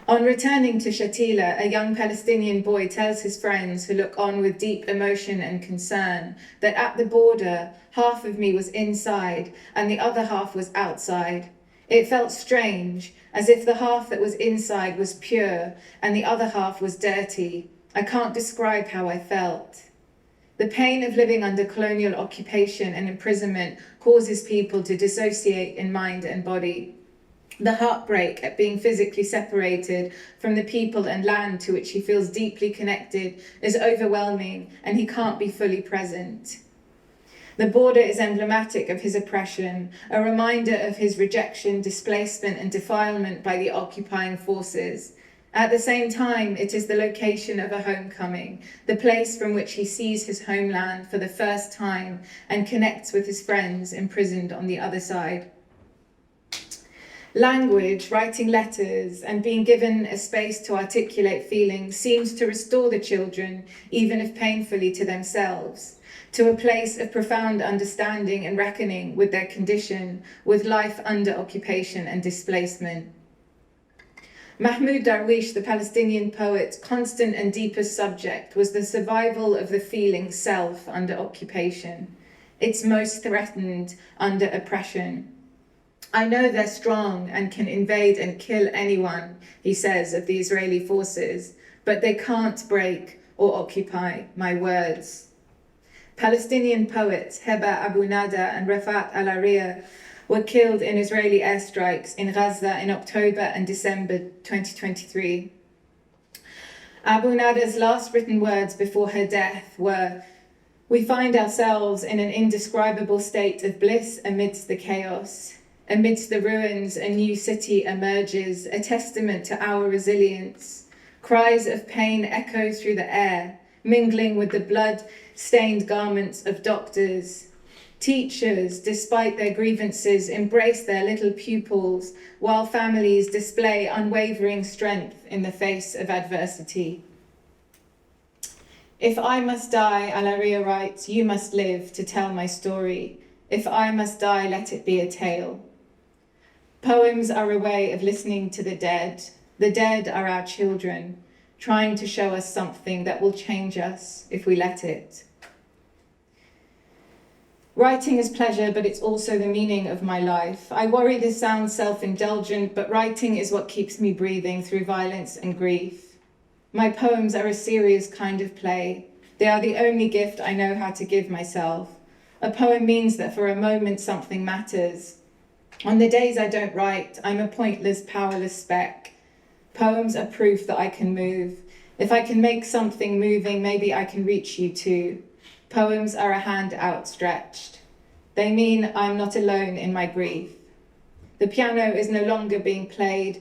On returning to Shatila, a young Palestinian boy tells his friends, who look on with deep emotion and concern, that at the border, half of me was inside and the other half was outside. It felt strange, as if the half that was inside was pure and the other half was dirty. I can't describe how I felt. The pain of living under colonial occupation and imprisonment causes people to dissociate in mind and body. The heartbreak at being physically separated from the people and land to which he feels deeply connected is overwhelming, and he can't be fully present. The border is emblematic of his oppression, a reminder of his rejection, displacement, and defilement by the occupying forces. At the same time, it is the location of a homecoming, the place from which he sees his homeland for the first time and connects with his friends imprisoned on the other side. Language, writing letters, and being given a space to articulate feelings seems to restore the children, even if painfully, to themselves, to a place of profound understanding and reckoning with their condition, with life under occupation and displacement. Mahmoud Darwish, the Palestinian poet's constant and deepest subject was the survival of the feeling self under occupation. It's most threatened under oppression. I know they're strong and can invade and kill anyone, he says of the Israeli forces, but they can't break or occupy my words. Palestinian poets Heba Abu Nada and Rafat al-Ariya were killed in Israeli airstrikes in Gaza in October and December 2023. Abu Nada's last written words before her death were, "We find ourselves in an indescribable state of bliss amidst the chaos. Amidst the ruins, a new city emerges, a testament to our resilience. Cries of pain echo through the air, mingling with the blood-stained garments of doctors. Teachers, despite their grievances, embrace their little pupils, while families display unwavering strength in the face of adversity. If I must die," Al-Ariya writes, "you must live to tell my story. If I must die, let it be a tale." Poems are a way of listening to the dead. The dead are our children, trying to show us something that will change us if we let it. Writing is pleasure, but it's also the meaning of my life. I worry this sounds self-indulgent, but writing is what keeps me breathing through violence and grief. My poems are a serious kind of play. They are the only gift I know how to give myself. A poem means that for a moment something matters. On the days I don't write, I'm a pointless, powerless speck. Poems are proof that I can move. If I can make something moving, maybe I can reach you too. Poems are a hand outstretched. They mean I'm not alone in my grief. The piano is no longer being played,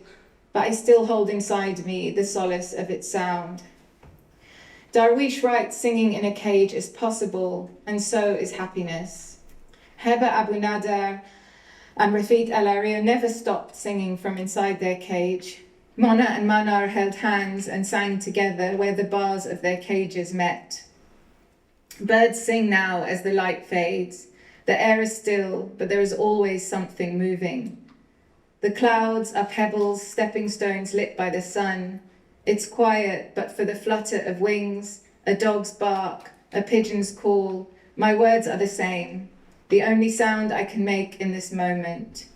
but I still hold inside me the solace of its sound. Darwish writes singing in a cage is possible, and so is happiness. Heba Abu Nada and Rafat al-Ariya never stopped singing from inside their cage. Mona and Manar held hands and sang together where the bars of their cages met. Birds sing now as the light fades. The air is still, but there is always something moving. The clouds are pebbles, stepping stones lit by the sun. It's quiet, but for the flutter of wings, a dog's bark, a pigeon's call, my words are the same, the only sound I can make in this moment.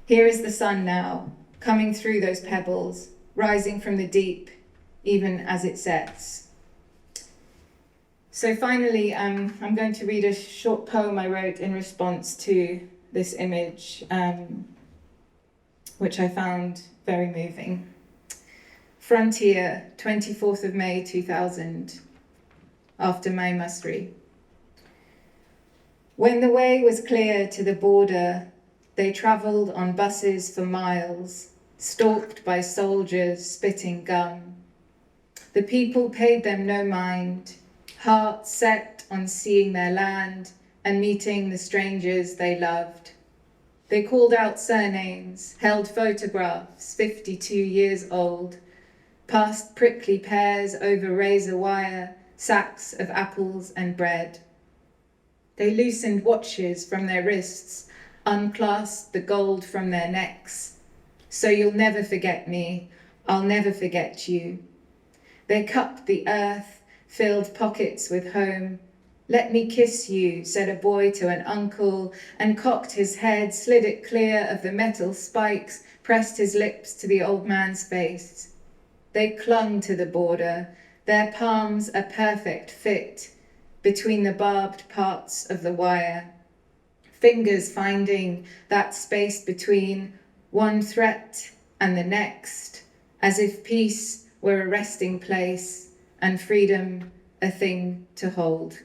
Here is the sun now, coming through those pebbles, rising from the deep, even as it sets. So finally, I'm going to read a short poem I wrote in response to this image, which I found very moving. Frontier, 24th of May 2000, after May Masri. When the way was clear to the border, they travelled on buses for miles, stalked by soldiers spitting gum. The people paid them no mind, hearts set on seeing their land and meeting the strangers they loved. They called out surnames, held photographs, 52 years old, passed prickly pears over razor wire, sacks of apples and bread. They loosened watches from their wrists, unclasped the gold from their necks. So you'll never forget me, I'll never forget you. They cupped the earth, filled pockets with home. Let me kiss you, said a boy to an uncle, and cocked his head, slid it clear of the metal spikes, pressed his lips to the old man's face. They clung to the border, their palms a perfect fit between the barbed parts of the wire. Fingers finding that space between one threat and the next, as if peace were a resting place and freedom a thing to hold.